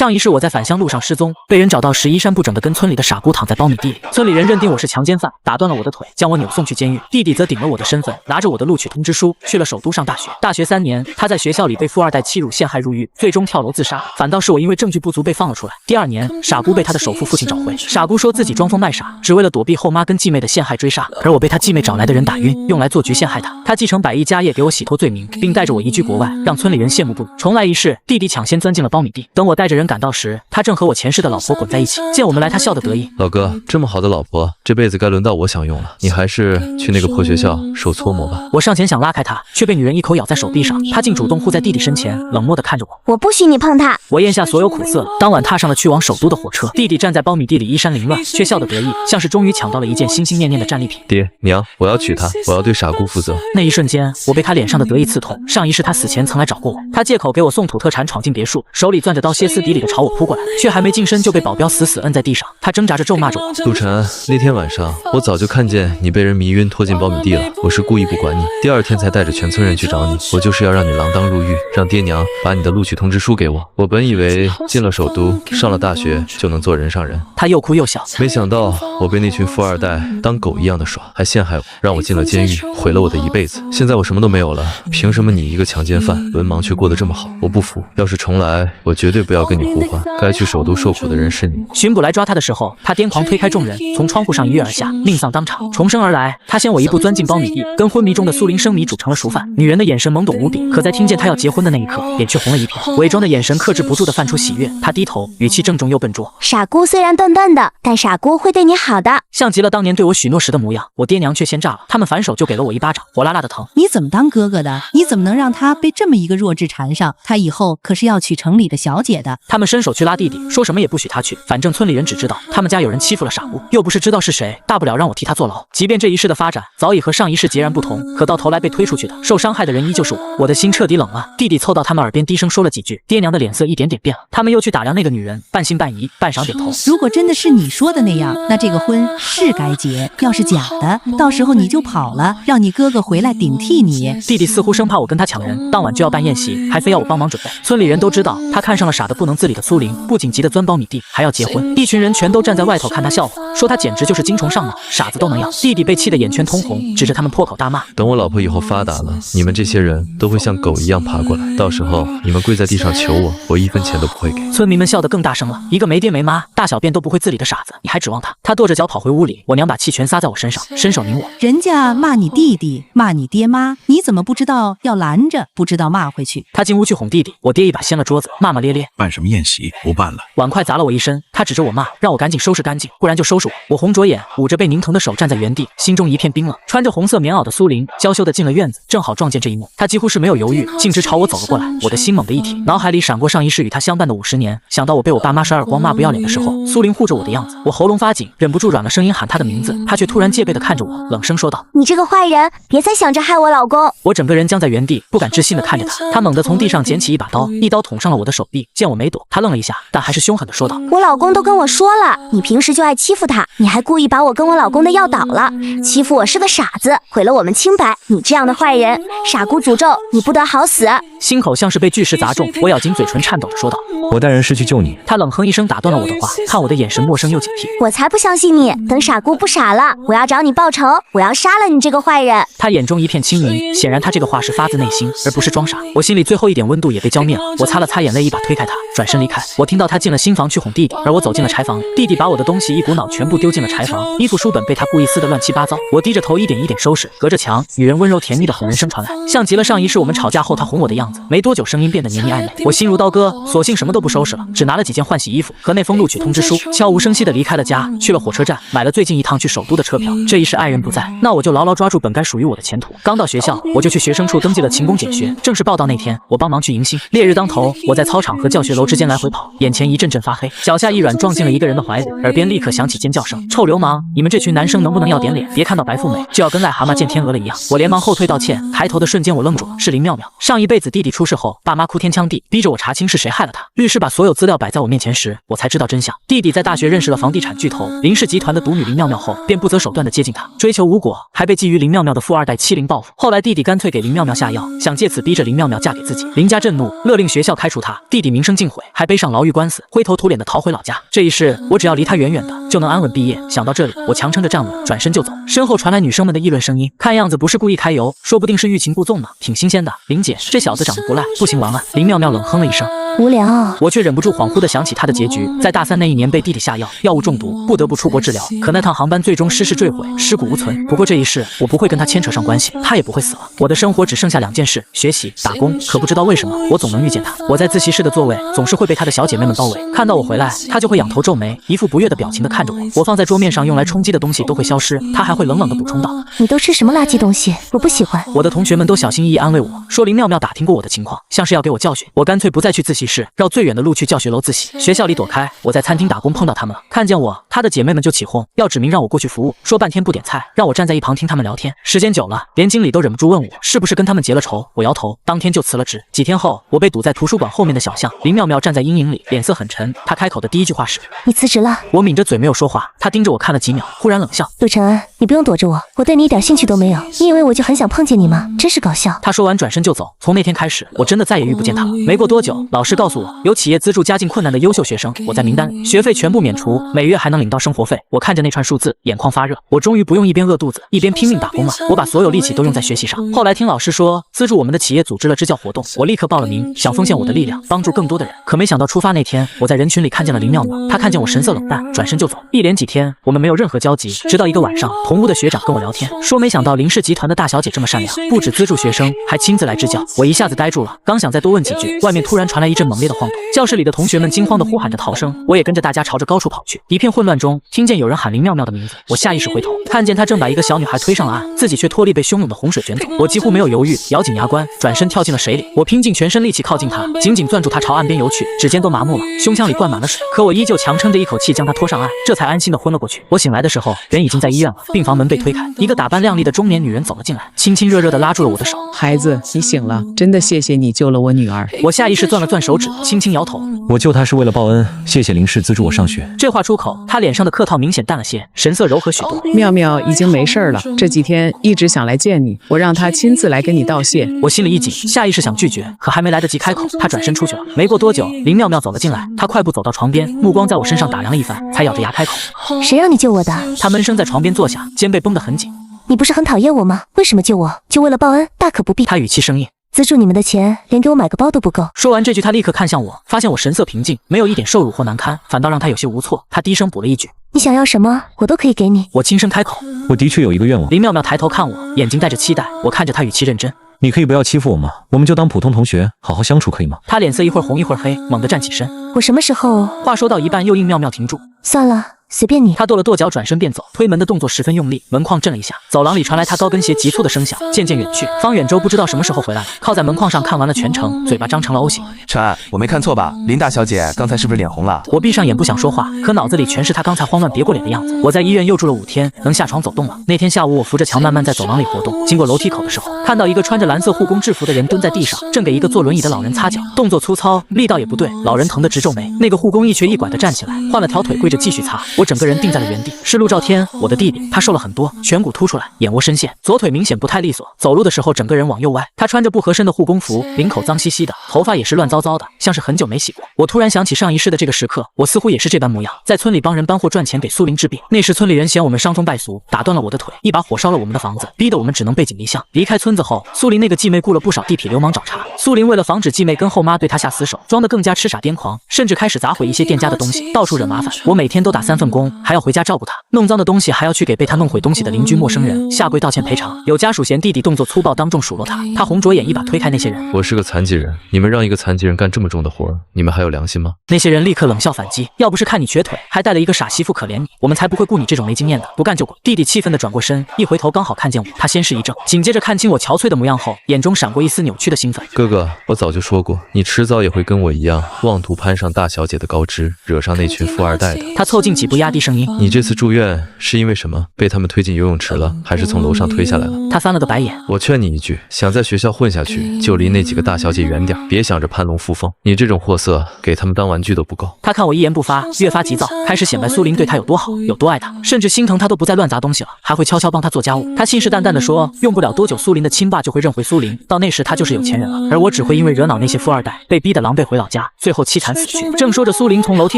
上一世我在返乡路上失踪，被人找到时衣衫不整的跟村里的傻姑躺在苞米地里，村里人认定我是强奸犯，打断了我的腿，将我扭送去监狱。弟弟则顶了我的身份，拿着我的录取通知书去了首都上大学。大学3年，他在学校里被富二代欺辱陷害入狱，最终跳楼自杀。反倒是我因为证据不足被放了出来。第2年，傻姑被他的首富父亲找回，傻姑说自己装疯卖傻，只为了躲避后妈跟继妹的陷害追杀，而我被他继妹找来的人打晕，用来做局陷害他。他继承100亿家业，给我洗脱罪名，并带着我移居国外，让村里人羡慕不已。重来一世，弟弟抢先钻进了苞米地。等我带着人赶到时，他正和我前世的老婆滚在一起。见我们来，他笑得得意。老哥，这么好的老婆，这辈子该轮到我享用了。你还是去那个破学校受搓磨吧。我上前想拉开他，却被女人一口咬在手臂上。他竟主动护在弟弟身前，冷漠地看着我。我不许你碰他。我咽下所有苦涩。当晚踏上了去往首都的火车，弟弟站在苞米地里衣衫凌乱，却笑得得意，像是终于抢到了一件心心念念的战利品。爹娘，我要娶她，我要对傻姑负责。那一瞬间，我被他脸上的得意刺痛。上一世他死前曾来找过我，他借口给我送土特产，闯进别墅，手里攥着刀，歇斯底里的朝我扑过来，却还没近身就被保镖死死摁在地上。他挣扎着咒骂着我。陆晨，那天晚上我早就看见你被人迷晕拖进苞米地了，我是故意不管你，第2天才带着全村人去找你，我就是要让你锒铛入狱，让爹娘把你的录取通知书给我。我本以为进了首都，上了大学就能做人上人。他又哭又笑，没想到我被那群富二代当狗一样的耍，还陷害我，让我进了监狱，毁了我的一辈子。现在我什么都没有了，凭什么你一个强奸犯，文盲却过得这么好？我不服，要是重来，我绝对不要跟你互换。该去首都受苦的人是你。巡捕来抓他的时候，他癫狂推开众人，从窗户上一跃而下，命丧当场。重生而来，他先我一步钻进苞米地，跟昏迷中的苏林生米煮成了熟饭。女人的眼神懵懂无比，可在听见他要结婚的那一刻，脸却红了一片，伪装的眼神克制不住的泛出喜悦。他低头，语气郑重又笨拙：傻姑虽然笨笨的，但傻姑会对你好的。像极了当年对我许诺时的模样。我爹娘却先炸了，他们反手就给了我一巴掌，火辣辣的疼。你怎么当哥哥的？你怎么能让他被这么一个弱智缠上？他以后可是要娶城里的小姐的。他们伸手去拉弟弟，说什么也不许他去，反正村里人只知道他们家有人欺负了傻姑，又不是知道是谁，大不了让我替他坐牢。即便这一世的发展早已和上一世截然不同，可到头来被推出去的、受伤害的人依旧是我。我的心彻底冷了。弟弟凑到他们耳边低声说了几句，爹娘的脸色一点点变了。他们又去打量那个女人，半信半疑，半晌点头。如果真的是你说的那样，那这个婚是该结；要是假的，到时候你就跑了，让你哥哥回来顶替你。弟弟似乎生怕我跟他抢人，当晚就要办宴席，还非要我帮忙准备。村里人都知道他看上了傻得不能自理的苏玲，不仅急得钻苞米地，还要结婚。一群人全都站在外头看他笑话，说他简直就是精虫上脑，傻子都能要。弟弟被气得眼圈通红，指着他们破口大骂：等我老婆以后发达了，你们这些人都会像狗一样爬过来，到时候你们跪在地上求我，我1分钱都不会给。村民们笑得更大声了。一个没爹没妈、大小便都不会自理的傻子，你还指望他？他跺着脚跑回屋里，我娘把气全撒在我身上，伸手拧我。人家骂你弟弟，骂你爹妈，你怎么不知道要拦着，不知道骂回去？他进屋去哄弟弟，我爹一把掀了桌子，骂骂咧咧：办什么宴席？不办了！碗筷砸了我一身，他指着我骂，让我赶紧收拾干净，不然就收拾我。我红着眼，捂着被拧疼的手站在原地，心中一片冰冷。穿着红色棉袄的苏玲娇羞地进了院子，正好撞见这一幕，她几乎是没有犹豫，径直朝我走了过来。我的心猛地一提，脑海里闪过上一世与她相伴的50年，想到我被我爸妈甩耳光骂不要脸的时候，苏玲护着我的样子，我喉咙发紧，忍不住软了声音喊她的名字，她却突然戒备地看着我，冷声说道：你这个坏人，别再想着害我老公。我整个人僵在原地，不敢置信地看着他。他猛地从地上捡起一把刀，一刀捅上了我的手臂。见我没躲，他愣了一下，但还是凶狠地说道：我老公都跟我说了，你平时就爱欺负他，你还故意把我跟我老公的药倒了，欺负我是个傻子，毁了我们清白。你这样的坏人，傻姑诅咒你不得好死。心口像是被巨石砸中，我咬紧嘴唇，颤抖着说道：我带人是去救你。他冷哼一声打断了我的话，看我的眼神陌生又警惕。我才不相信你，等傻姑不傻了，我要找你报仇，我要杀了你这个坏人。他眼中一片清明，显然他这个话是发自内心，而不是装傻。我心里最后一点温度也被浇灭了，我擦了擦眼泪，一把推开他，转身离开。我听到他进了新房去哄弟弟，而我走进了柴房，弟弟把我的东西一股脑全部丢进了柴房，衣服书本被他故意撕得乱七八糟。我低着头一点一点收拾，隔着墙，女人温柔甜蜜的哄人声传来，像极了上一世我们吵架后他哄我的样子。没多久，声音变得黏腻暧昧，我心如刀割，索性什么都不收拾了，只拿了几件换洗衣服和那封录取通知书，悄无声息地离开了家，去了火车站，买了最近一趟去首都的车票。这一世爱人不在，那我就牢牢抓住本该属于我的前途。刚到学校，我就去学生处登记了勤工俭学。正式报到那天，我帮忙去迎新。烈日当头，我在操场和教学楼之间来回跑，眼前一阵阵发黑，脚下一软撞进了一个人的怀里，耳边立刻响起尖叫声：“臭流氓！你们这群男生能不能要点脸？别看到白富美就要跟癞蛤蟆见天鹅了一样！”我连忙后退道歉，抬头的瞬间我愣住了，是林妙妙。上一辈子弟弟出事后，爸妈哭天抢地，逼着我查清是谁害了他。律师把所有资料摆在我面前时，我才知道真相。弟弟在大学认识了房地产巨头林氏集团的独女林妙妙后，便不择手段的接近她，追求无果，还被觊觎林妙妙的富二代欺凌报复。后来弟弟干脆给林妙妙下药，想借此逼着林妙妙嫁给自己。林家震怒，勒令学校开除他，弟弟名声尽毁，还背上牢狱官司，灰头土脸的逃回老家。这一世，我只要离他远远的，就能安稳毕业。想到这里，我强撑着站稳，转身就走。身后传来女生们的议论声音，看样子不是故意揩油，说不定是欲擒故纵呢，挺新鲜的。林姐，这小子长得不赖，不行玩玩。林妙妙冷哼了一声。无聊，我却忍不住恍惚地想起他的结局，在大三那一年被弟弟下药，药物中毒，不得不出国治疗。可那趟航班最终失事坠毁，尸骨无存。不过这一世我不会跟他牵扯上关系，他也不会死了。我的生活只剩下2件事：学习、打工。可不知道为什么，我总能遇见他。我在自习室的座位总是会被他的小姐妹们包围，看到我回来，他就会仰头皱眉，一副不悦的表情地看着我。我放在桌面上用来充饥的东西都会消失，他还会冷冷地补充道：“你都吃什么垃圾东西？我不喜欢。”我的同学们都小心翼翼安慰我说，林妙妙打听过我的情况，像是要给我教训。我干脆不再去自习室，绕最远的路去教学楼自习。学校里躲开，我在餐厅打工碰到他们了，看见我，他的姐妹们就起哄，要指明让我过去服务，说半天不点菜，让我站在一旁听他们聊天。时间久了，连经理都忍不住问我是不是跟他们结了仇。我摇头，当天就辞了职。几天后，我被堵在图书馆后面的小巷，林妙妙站在阴影里，脸色很沉。她开口的第一句话是：“你辞职了。”我抿着嘴没有说话，她盯着我看了几秒，忽然冷笑：“陆晨安，你不用躲着我，我对你一点兴趣都没有。你以为我就很想碰见你吗？真是搞笑。”她说完转身就走。从那天开始，我真的再也遇不见她了。没过多久，老师告诉我，有企业资助家境困难的优秀学生，我在名单里，学费全部免除，每月还能领到生活费。我看着那串数字，眼眶发热。我终于不用一边饿肚子一边拼命打工了。我把所有力气都用在学习上。后来听老师说，资助我们的企业组织了支教活动，我立刻报了名，想奉献我的力量，帮助更多的人。可没想到出发那天，我在人群里看见了林妙妙，她看见我神色冷淡，转身就走。一连几天，我们没有任何交集，直到一个晚上，同屋的学长跟我聊天，说没想到林氏集团的大小姐这么善良，不止资助学生，还亲自来支教。我一下子呆住了，刚想再多问几句，外面突然传来一阵猛烈的晃动，教室里的同学们惊慌地呼喊着逃生，我也跟着大家朝着高处跑去。一片混乱中，听见有人喊林妙妙的名字，我下意识回头，看见她正把一个小女孩推上了岸，自己却脱离被汹涌的洪水卷走。我几乎没有犹豫，咬紧牙关，转身跳进了水里。我拼尽全身力气靠近她，紧紧攥住她朝岸边游去，指尖都麻木了，胸腔里灌满了水，可我依旧强撑着一口气将她拖上岸，这才安心地昏了过去。我醒来的时候，人已经在医院了，病房门被推开，一个打扮靓丽的中年女人走了进来，亲亲热热地拉住了我的手。孩子，你醒了，真的谢谢你救了我女儿。我下意识攥了攥手指，轻轻摇头。我救她是为了报恩，谢谢林氏资助我上学。这话出口，她脸上的客套明显淡了些，神色柔和许多。妙妙已经没事了，这几天一直想来见你，我让她亲自来跟你道谢。我心里一紧，下意识想拒绝，可还没来得及开口，她转身出去了。没过多久，林妙妙走了进来，她快步走到床边，目光在我身上打量了一番，才咬着牙开口：“谁让你救我的？”她闷声在床边坐下，肩背绷得很紧。你不是很讨厌我吗？为什么救我？就为了报恩？大可不必。她语气生硬。资助你们的钱，连给我买个包都不够。说完这句，他立刻看向我，发现我神色平静，没有一点受辱或难堪，反倒让他有些无措。他低声补了一句：“你想要什么，我都可以给你。”我轻声开口：“我的确有一个愿望。”林妙妙抬头看我，眼睛带着期待。我看着她，语气认真：“你可以不要欺负我吗？我们就当普通同学，好好相处，可以吗？”她脸色一会儿红一会儿黑，猛地站起身。我什么时候？话说到一半，又应妙妙停住。算了，随便你。他跺了跺脚，转身便走，推门的动作十分用力，门框震了一下，走廊里传来他高跟鞋急促的声响，渐渐远去。方远洲不知道什么时候回来了，靠在门框上看完了全程，嘴巴张成了 O 型。陈安，我没看错吧？林大小姐刚才是不是脸红了？我闭上眼不想说话，可脑子里全是她刚才慌乱别过脸的样子。我在医院又住了5天，能下床走动了。那天下午，我扶着墙慢慢在走廊里活动，经过楼梯口的时候，看到一个穿着蓝色护工制服的人蹲在地上，正给一个坐轮椅的老人擦脚，动作粗糙，力道也不对，老人疼得直皱眉。那个护工一瘸一拐地站起来，换了条腿跪着继续擦，我整个人定在了原地。是陆兆天，我的弟弟，他瘦了很多，颧骨凸出来，眼窝深陷，左腿明显不太利索，走路的时候整个人往右歪。他穿着不合身的护工服，领口脏兮兮的，头发也是乱糟糟的，像是很久没洗过。我突然想起上一世的这个时刻，我似乎也是这般模样，在村里帮人搬货赚钱给苏林治病。那时村里人嫌我们伤风败俗，打断了我的腿，一把火烧了我们的房子，逼得我们只能背井离乡。离开村子后，苏林那个继妹雇了不少地痞流氓找茬。苏林为了防止继妹跟后妈对他下死手，装得更加痴傻癫狂，甚至开始砸毁一些店家的东西，到处惹麻烦。我每天都打3份工，还要回家照顾他，弄脏的东西还要去给被他弄毁东西的邻居陌生人下跪道歉赔偿。有家属嫌弟弟动作粗暴，当众数落他，他红着眼一把推开那些人。我是个残疾人，你们让一个残疾人干这么重的活，你们还有良心吗？那些人立刻冷笑反击，要不是看你瘸腿，还带了一个傻媳妇可怜你，我们才不会雇你这种没经验的，不干就滚。弟弟气愤地转过身，一回头刚好看见我，他先是一怔，紧接着看清我憔悴的模样后，眼中闪过一丝扭曲的兴奋。哥哥，我早就说过，你迟早也会跟我一样，妄图攀上大小姐的高枝，惹上那群富二代的。他凑近几步，压低声音：你这次住院是因为什么？被他们推进游泳池了，还是从楼上推下来了？他翻了个白眼。我劝你一句，想在学校混下去，就离那几个大小姐远点，别想着攀龙附凤。你这种货色，给他们当玩具都不够。他看我一言不发，越发急躁，开始显摆苏林对他有多好，有多爱他，甚至心疼他都不再乱砸东西了，还会悄悄帮他做家务。他信誓旦旦地说，用不了多久，苏林的亲爸就会认回苏林，到那时他就是有钱人了，而我只会因为惹恼那些富二代，被逼得狼狈回老家，最后凄惨死去。正说着，苏林从楼梯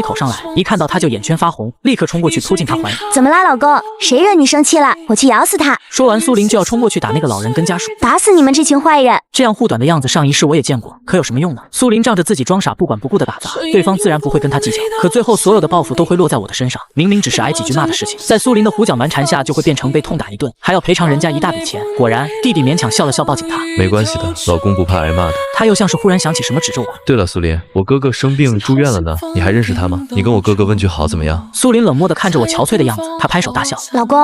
口上来，一看到他就眼圈发红，立刻冲过去扑进他怀里。怎么啦，老公？谁惹你生气了？我去咬死他！说完，苏林就要冲过去打那个老人跟家属，打死你们这群坏人！这样护短的样子，上一世我也见过，可有什么用呢？苏林仗着自己装傻，不管不顾的打砸，对方自然不会跟他计较，可最后所有的报复都会落在我的身上。明明只是挨几句骂的事情，在苏林的胡搅蛮缠下，就会变成被痛打一顿，还要赔偿人家一大笔钱。果然，弟弟勉强笑了笑，抱紧他。没关系的，老公不怕挨骂的。他又像是忽然想起什么，指着我。对了，苏林，我哥哥生病住院了呢，你还认识他吗？你跟我哥哥问句好怎么样？苏林冷漠地看着我憔悴的样子，他拍手大笑。老公，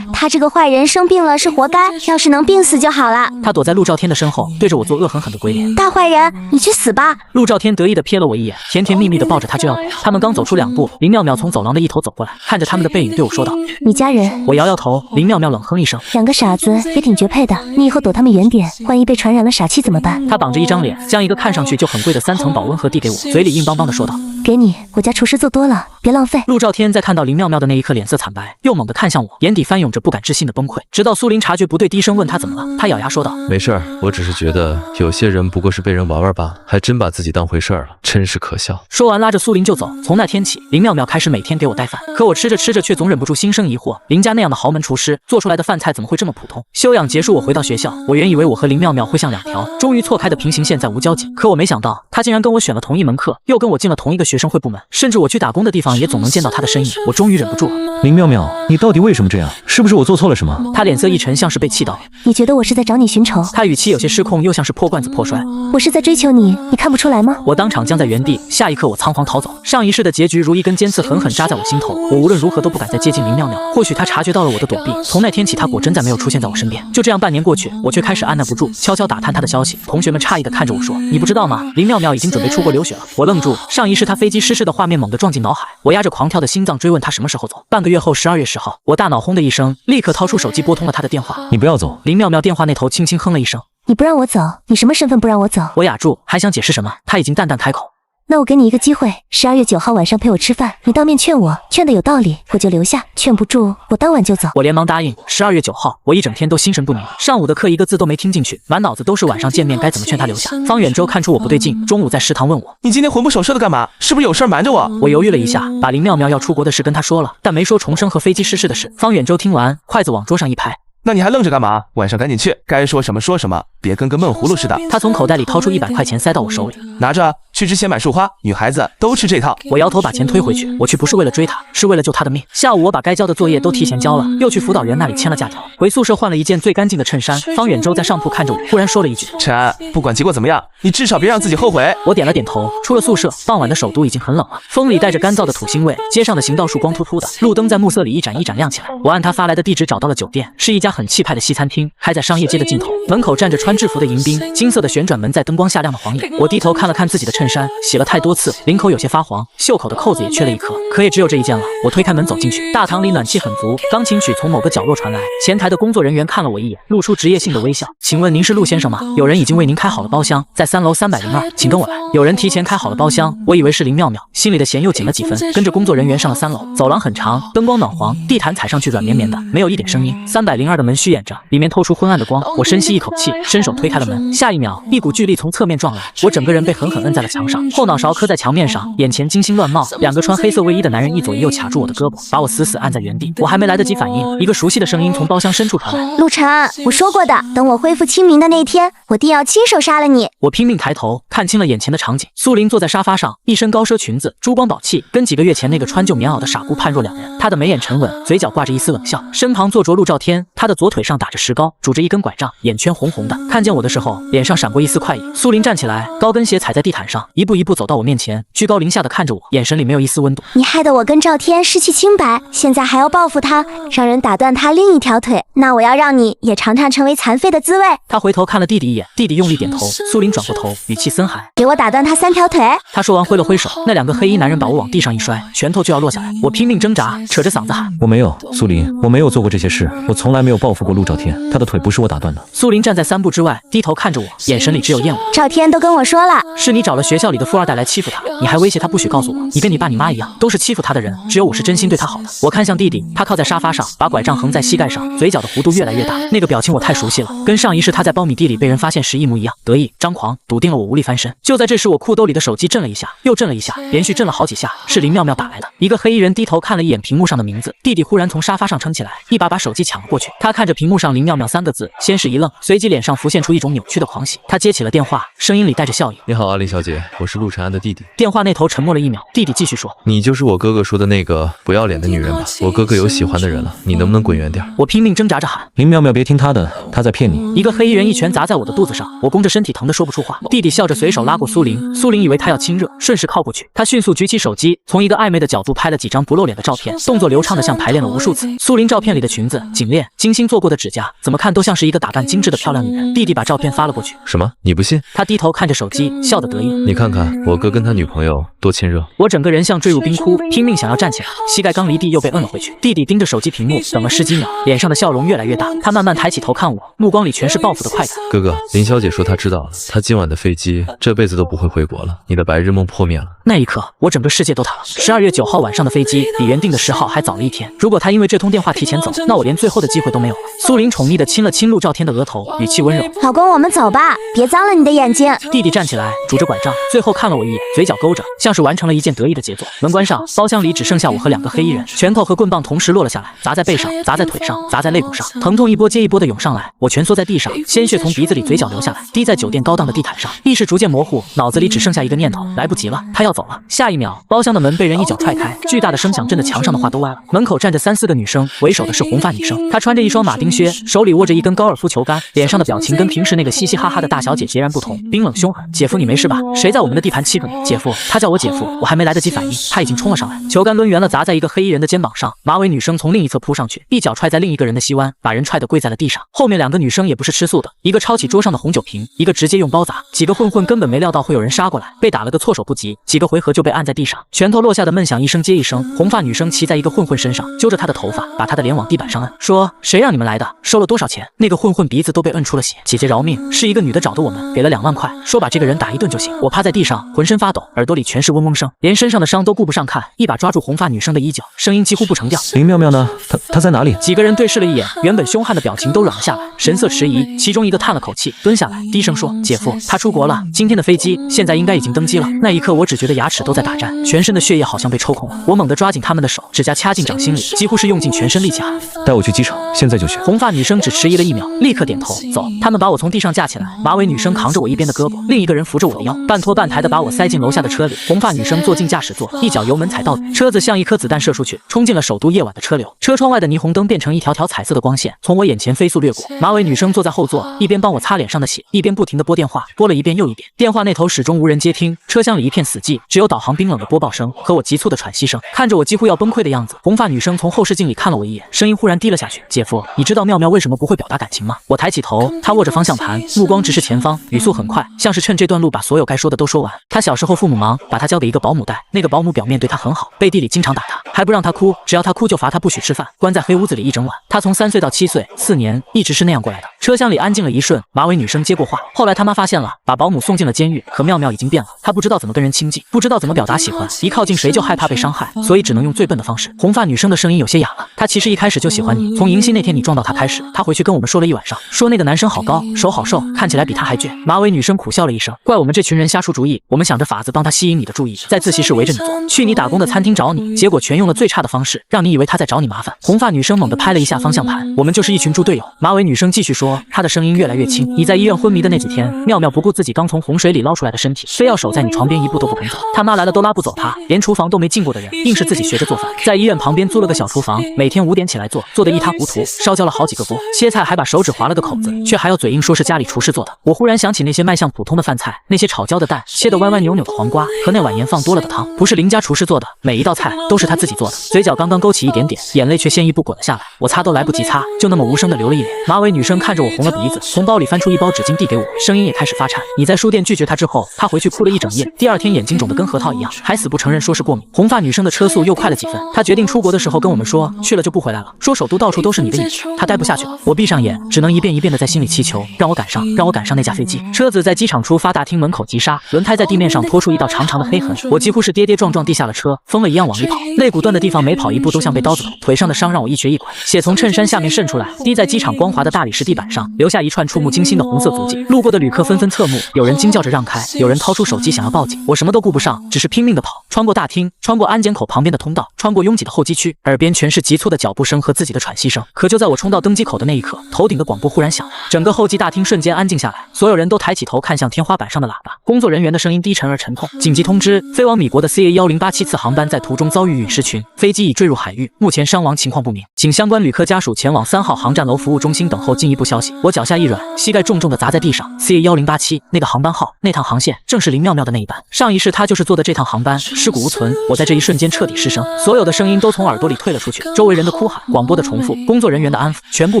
他这个坏人生病了是活该，要是能病死就好了。他躲在陆兆天的身后，对着我做恶狠狠的鬼脸。大坏人，你去死吧！陆兆天得意地瞥了我一眼，甜甜蜜蜜地抱着他就要走。他们刚走出2步，林妙妙从走廊的一头走过来，看着他们的背影对我说道：你家人。我摇摇头，林妙妙冷哼一声：两个傻子也挺绝配的，你以后躲他们远点，万一被传染了傻气怎么办？他绑着一张脸，将一个看上去就很贵的3层保温盒递给我，嘴里硬邦邦地说道：给你，我家厨师做多了，别浪费。陆兆天在看到林妙妙的那一刻脸色惨白，又猛地看向我，眼底翻涌着不敢置信的崩溃。直到苏林察觉不对，低声问他怎么了，他咬牙说道：没事儿，我只是觉得有些人不过是被人玩玩罢，还真把自己当回事儿了，真是可笑。说完拉着苏林就走。从那天起，林妙妙开始每天给我带饭，可我吃着吃着却总忍不住心生疑惑，林家那样的豪门厨师做出来的饭菜怎么会这么普通？休养结束，我回到学校，我原以为我和林妙妙会像2条终于错开的平行线再无交集，可我没想到她竟然跟我选了同一门课，又跟我进了同一个学生会部门，甚至我去打工的地方也总能见到她的身影。我终于忍不住了。林妙妙，你到底为什么这样？是不是我做错了什么？她脸色一沉，像是被气到。你觉得我是在找你寻仇？她语气有些失控，又像是破罐子破摔。我是在追求你，你看不出来吗？我当场僵在原地，下一刻我仓皇逃走。上一世的结局如一根尖刺狠狠扎在我心头，我无论如何都不敢再接近林妙妙。或许她察觉到了我的躲避，从那天起她果真再没有出现在我身边。就这样半年过去，我却开始按捺不住，悄悄打探她的消息。同学们诧异地看着我说：你不知道吗？林妙妙已经准备出国留学了。我愣住，上一世她飞机失事的画面猛地撞进脑海，我压着狂跳的心脏追问她什么时候走。半个月后12月10号，我大脑轰的一声，立刻掏出手机拨通了她的电话。你不要走。林妙妙电话那头轻轻哼了一声。你不让我走，你什么身份不让我走？我哑住，还想解释什么，她已经淡淡开口。那我给你一个机会，12月9号晚上陪我吃饭，你当面劝我，劝得有道理，我就留下；劝不住，我当晚就走。我连忙答应。12月9号，我一整天都心神不宁，上午的课一个字都没听进去，满脑子都是晚上见面该怎么劝他留下。方远洲看出我不对劲，中午在食堂问我：你今天魂不守舍的干嘛？是不是有事瞒着我？我犹豫了一下，把林妙妙要出国的事跟他说了，但没说重生和飞机失事的事。方远洲听完，筷子往桌上一拍：那你还愣着干嘛？晚上赶紧去，该说什么说什么，别跟个闷葫芦似的。他从口袋里掏出100块钱塞到我手里，拿着去之前买束花，女孩子都吃这套。我摇头把钱推回去，我去不是为了追他，是为了救他的命。下午我把该交的作业都提前交了，又去辅导员那里签了假条，回宿舍换了一件最干净的衬衫。方远洲在上铺看着我，忽然说了一句：陈，不管结果怎么样，你至少别让自己后悔。我点了点头，出了宿舍。傍晚的首都已经很冷了，风里带着干燥的土腥味，街上的行道树光秃秃的，路灯在暮色里一盏一盏亮起来。我按他发来的地址找到了酒店，是一家很气派的西餐厅，开在商业街的尽头，门口站着穿制服的迎宾，金色的旋转门在灯光下亮得晃眼。我低头看了看自己的衬衫，洗了太多次，领口有些发黄，袖口的扣子也缺了一颗，可也只有这一件了。我推开门走进去，大堂里暖气很足，钢琴曲从某个角落传来。前台的工作人员看了我一眼，露出职业性的微笑。请问您是陆先生吗？有人已经为您开好了包厢，在3楼302，请跟我来。有人提前开好了包厢，我以为是林妙妙，心里的弦又紧了几分，跟着工作人员上了3楼。走廊很长，灯光暖黄，地毯踩上去软绵绵的，没有一点声音。302的门虚掩着，里面透出昏暗的光。我深吸一口气，伸手推开了门，下一秒，一股巨力从侧面撞来，我整个人被狠狠摁在了墙墙上，后脑勺磕在墙面上，眼前金星乱冒。两个穿黑色卫衣的男人一左一右卡住我的胳膊，把我死死按在原地。我还没来得及反应，一个熟悉的声音从包厢深处传来：陆晨，我说过的，等我恢复清明的那天，我定要亲手杀了你。我拼命抬头，看清了眼前的场景。苏林坐在沙发上，一身高奢裙子，珠光宝气，跟几个月前那个穿旧棉袄的傻姑判若两人。她的眉眼沉稳，嘴角挂着一丝冷笑，身旁坐着陆兆天，他的左腿上打着石膏，拄着一根拐杖，眼圈红红的。看见我的时候，脸上闪过一丝快意。苏林站起来，高跟鞋踩在地毯上，一步一步走到我面前，居高临下的看着我，眼神里没有一丝温度。你害得我跟赵天失去清白，现在还要报复他，让人打断他另一条腿，那我要让你也尝尝成为残废的滋味。他回头看了弟弟一眼，弟弟用力点头。苏林转过头，语气森寒：给我打断他3条腿。他说完挥了挥手，那两个黑衣男人把我往地上一摔，拳头就要落下来。我拼命挣扎，扯着嗓子喊：我没有，苏林，我没有做过这些事，我从来没有报复过陆兆天，他的腿不是我打断的。苏林站在3步之外，低头看着我，眼神里只有厌恶。赵天都跟我说了，是你找了学校里的富二代来欺负他，你还威胁他不许告诉我，你跟你爸你妈一样，都是欺负他的人，只有我是真心对他好的。我看向弟弟，他靠在沙发上，把拐杖横在膝盖上，嘴角的弧度越来越大，那个表情我太熟悉了，跟上一世他在苞米地里被人发现时一模一样，得意张狂，笃定了我无力翻身。就在这时，我裤兜里的手机震了一下，又震了一下，连续震了好几下，是林妙妙打来的。一个黑衣人低头看了一眼屏幕上的名字，弟弟忽然从沙发上撑起来，一把手机抢了过去。他看着屏幕上林妙妙3个字，先是一愣，随即脸上浮现出一种扭曲的狂喜。他接起了电话，声音里带着笑意：你好啊，林小姐，我是陆晨安的弟弟。电话那头沉默了1秒，弟弟继续说：你就是我哥哥说的那个不要脸的女人吧？我哥哥有喜欢的人了，你能不能滚远点？我拼命挣扎着喊：林妙妙，别听他的，他在骗你。一个黑衣人一拳砸在我的肚子上，我弓着身体疼得说不出话。弟弟笑着随手拉过苏林，苏林以为他要亲热，顺势靠过去。他迅速举起手机，从一个暧昧的角度拍了几张不露脸的照片，动作流畅的像排练了无数次。苏林照片里的裙子、颈链、精心做过的指甲，怎么看都像是一个打扮精致的漂亮女人。弟弟把照片发了过去。什么？你不信？他低头看着手机，笑得得意。你看看我哥跟他女朋友多亲热。我整个人像坠入冰窟，拼命想要站起来，膝盖刚离地又被摁了回去。弟弟盯着手机屏幕，等了10几秒，脸上的笑容越来越大。他慢慢抬起头看我，目光里全是报复的快感。哥哥，林小姐说她知道了，她今晚的飞机这辈子都不会回国了，你的白日梦破灭了。那一刻，我整个世界都塌了。12月9号晚上的飞机比原定的10号还早了1天。如果他因为这通电话提前走，那我连最后的机会都没有了。苏林宠溺地亲了亲陆兆天的额头，语气温柔：老公，我们走吧，别脏了你的眼睛。弟弟站起来，拄着拐杖，最后看了我一眼，嘴角勾着，像是完成了一件得意的杰作。门关上，包厢里只剩下我和2个黑衣人，拳头和棍棒同时落了下来，砸在背上，砸在腿上，砸在肋骨上，疼痛一波接一波的涌上来。我蜷缩在地上，鲜血从鼻子里、嘴角流下来，滴在酒店高档的地毯上，意识逐渐模糊，脑子里只剩下一个念头：来不及了，他要走了。下一秒，包厢的门被人一脚踹开，巨大的声响震得墙上的画都歪了。门口站着3、4个女生，为首的是红发女生，她穿着一双马丁靴，手里握着一根高尔夫球杆，脸上的表情跟平时那个嘻嘻哈哈的大小姐截然不同，冰冷凶狠。姐夫，你没事吧？谁在我们的地盘欺负你？姐夫，他叫我姐夫。我还没来得及反应，他已经冲了上来，球杆抡圆了砸在一个黑衣人的肩膀上，马尾女生从另一侧扑上去，一脚踹在另一个人的膝弯，把人踹得跪在了地上。后面2个女生也不是吃素的，一个抄起桌上的红酒瓶，一个直接用包砸。几个混混根本没料到会有人杀过来，被打了个措手不及，几个回合就被按在地上，拳头落下的闷响一声接一声。红发女生骑在一个混混身上，揪着他的头发，把他的脸往地板上摁，说：谁让你们来的？收了多少钱？那个混混鼻子都被摁出了血。姐姐饶命，是一个女的找的我们，给了2万块，说把这个人打一顿就行。我趴在地上，浑身发抖，耳朵里全是嗡嗡声，连身上的伤都顾不上看，一把抓住红发女生的衣角，声音几乎不成调：林妙妙呢？她在哪里？几个人对视了一眼，原本凶悍的表情都软了下来，神色迟疑。其中一个叹了口气，蹲下来，低声说：姐夫，他出国了，今天的飞机现在应该已经登机了。那一刻，我只觉得牙齿都在打颤，全身的血液好像被抽空了。我猛地抓紧他们的手，指甲掐进掌心里，几乎是用尽全身力气喊：带我去机场，现在就去。红发女生只迟疑了1秒，立刻点头走。他们把我从地上架起来，马尾女生扛着我一边的胳膊，另一个人扶着我的腰，半拖半抬的把我塞进楼下的车里。红发女生坐进驾驶座，一脚油门踩到底，车子像一颗子弹射出去，冲进了首都夜晚的车流。车窗外的霓虹灯变成一条条彩色的光线，从我眼前飞速掠过。马尾女生坐在后座，一边帮我擦脸上的血，一边不停地拨电话，拨了一遍又一遍。电话那头始终无人接听，车厢里一片死寂，只有导航冰冷的播报声和我急促的喘息声。看着我几乎要崩溃的样子，红发女生从后视镜里看了我一眼，声音忽然低了下去：姐夫，你知道妙妙为什么不会表达感情吗？我抬起头，她握着方向盘，目光直视前方，语速很快，像是趁这段路把所有该说的都说完。她小时候父母忙，把她交给一个保姆带，那个保姆表面对她很好，背地里经常打她，还不让她哭，只要她哭就罚她不许吃饭，关在黑屋子里一整晚。她从3岁到7岁，4年一直是那样过来的。车厢里安静了一瞬，马尾女生接过话：“后来他妈发现了，把保姆送进了监狱。可妙妙已经变了，她不知道怎么跟人亲近，不知道怎么表达喜欢，一靠近谁就害怕被伤害，所以只能用最笨的方式。”红发女生的声音有些哑了：“她其实一开始就喜欢你，从迎新那天你撞到她开始，她回去跟我们说了一晚上，说那个男生好高，手好瘦，看起来比她还倔。”马尾女生苦笑了一声：“怪我们这群人瞎出主意，我们想着法子帮她吸引你的注意，在自习室围着你坐，去你打工的餐厅找你，结果全用了最差的方式，让你以为她在找你麻烦。”红发女生猛地拍了一下方向盘：“我们就是一群猪队友。”马尾女生继续说，她的声音越来越轻：“你在医院昏迷的那几天，妙妙不顾自己刚从洪水里捞出来的身体，非要守在你床边一步都不肯走。他妈来了都拉不走她，连厨房都没进过的人，硬是自己学着做饭，在医院旁边租了个小厨房，每天5点起来做，做得一塌糊涂，烧焦了好几个锅，切菜还把手指划了个口子，却还要嘴硬说是家里厨师做的。”我忽然想起那些卖相普通的饭菜，那些炒焦的蛋，切得歪歪扭扭的黄瓜，和那碗盐放多了的汤，不是邻家厨师做的，每一道菜都是他自己做的。嘴角刚刚勾起一点点，眼泪却先一步滚了下来，我擦都来不及擦，就那么无声的流了一脸。马尾女生看着我红了鼻子，从包里翻出一包纸巾递给我，声音也开始发颤：“你在书店拒绝他之后，他回去哭了一整夜，第二天眼睛肿得跟核桃一样，还死不承认说是过敏。”红发女生的车速又快了几分，她决定出国的时候跟我们说，去了就不回来了，说首都到处都是你的影子，她待不下去了。我闭上眼，只能一遍一遍的在心里祈求，让我赶上那架飞机。车子在机场出发大厅门口急刹，轮胎在地面上拖出一道长长的黑痕，我几乎是跌跌撞撞地下了车，疯了一样往里跑，肋骨断的地方每跑一步都像被刀子捅，腿上的伤让我一瘸一拐，血从衬衫下面渗出来，滴在机场光滑的大理石地板上，留下一串触目惊心的红色足迹。路过的旅客纷纷侧目，有人惊叫着让开，有人掏出手机想要报警，我什么都顾不上，只是拼命的跑，穿过大厅，穿过安检口旁边的通道，穿过拥挤的候机区，耳边全是急促的脚步声和自己的喘息声。可就在我冲到登机口的那一刻，头顶的广播忽然响了，整个候机大厅瞬间安静下来，所有人都抬起头看向天花板上的喇叭，工作人员的声音低沉而沉痛：“紧急通知，飞往米国的 CA1087 次航班在途中遭遇陨石群，飞机已坠入海域，目前伤亡情况不明，请相关旅客家属前往3号航站楼服务中心等候进一步消息。”我脚下一软，膝盖重重地砸在地上。CA1087那个航班号，那趟航线正是林妙妙的那一班，上一世她就是坐的这趟航班，尸骨无存。我在这一瞬间彻底失声，所有的声音都从耳朵里退了出去，周围人的哭喊、广播的重复、工作人员的安抚，全部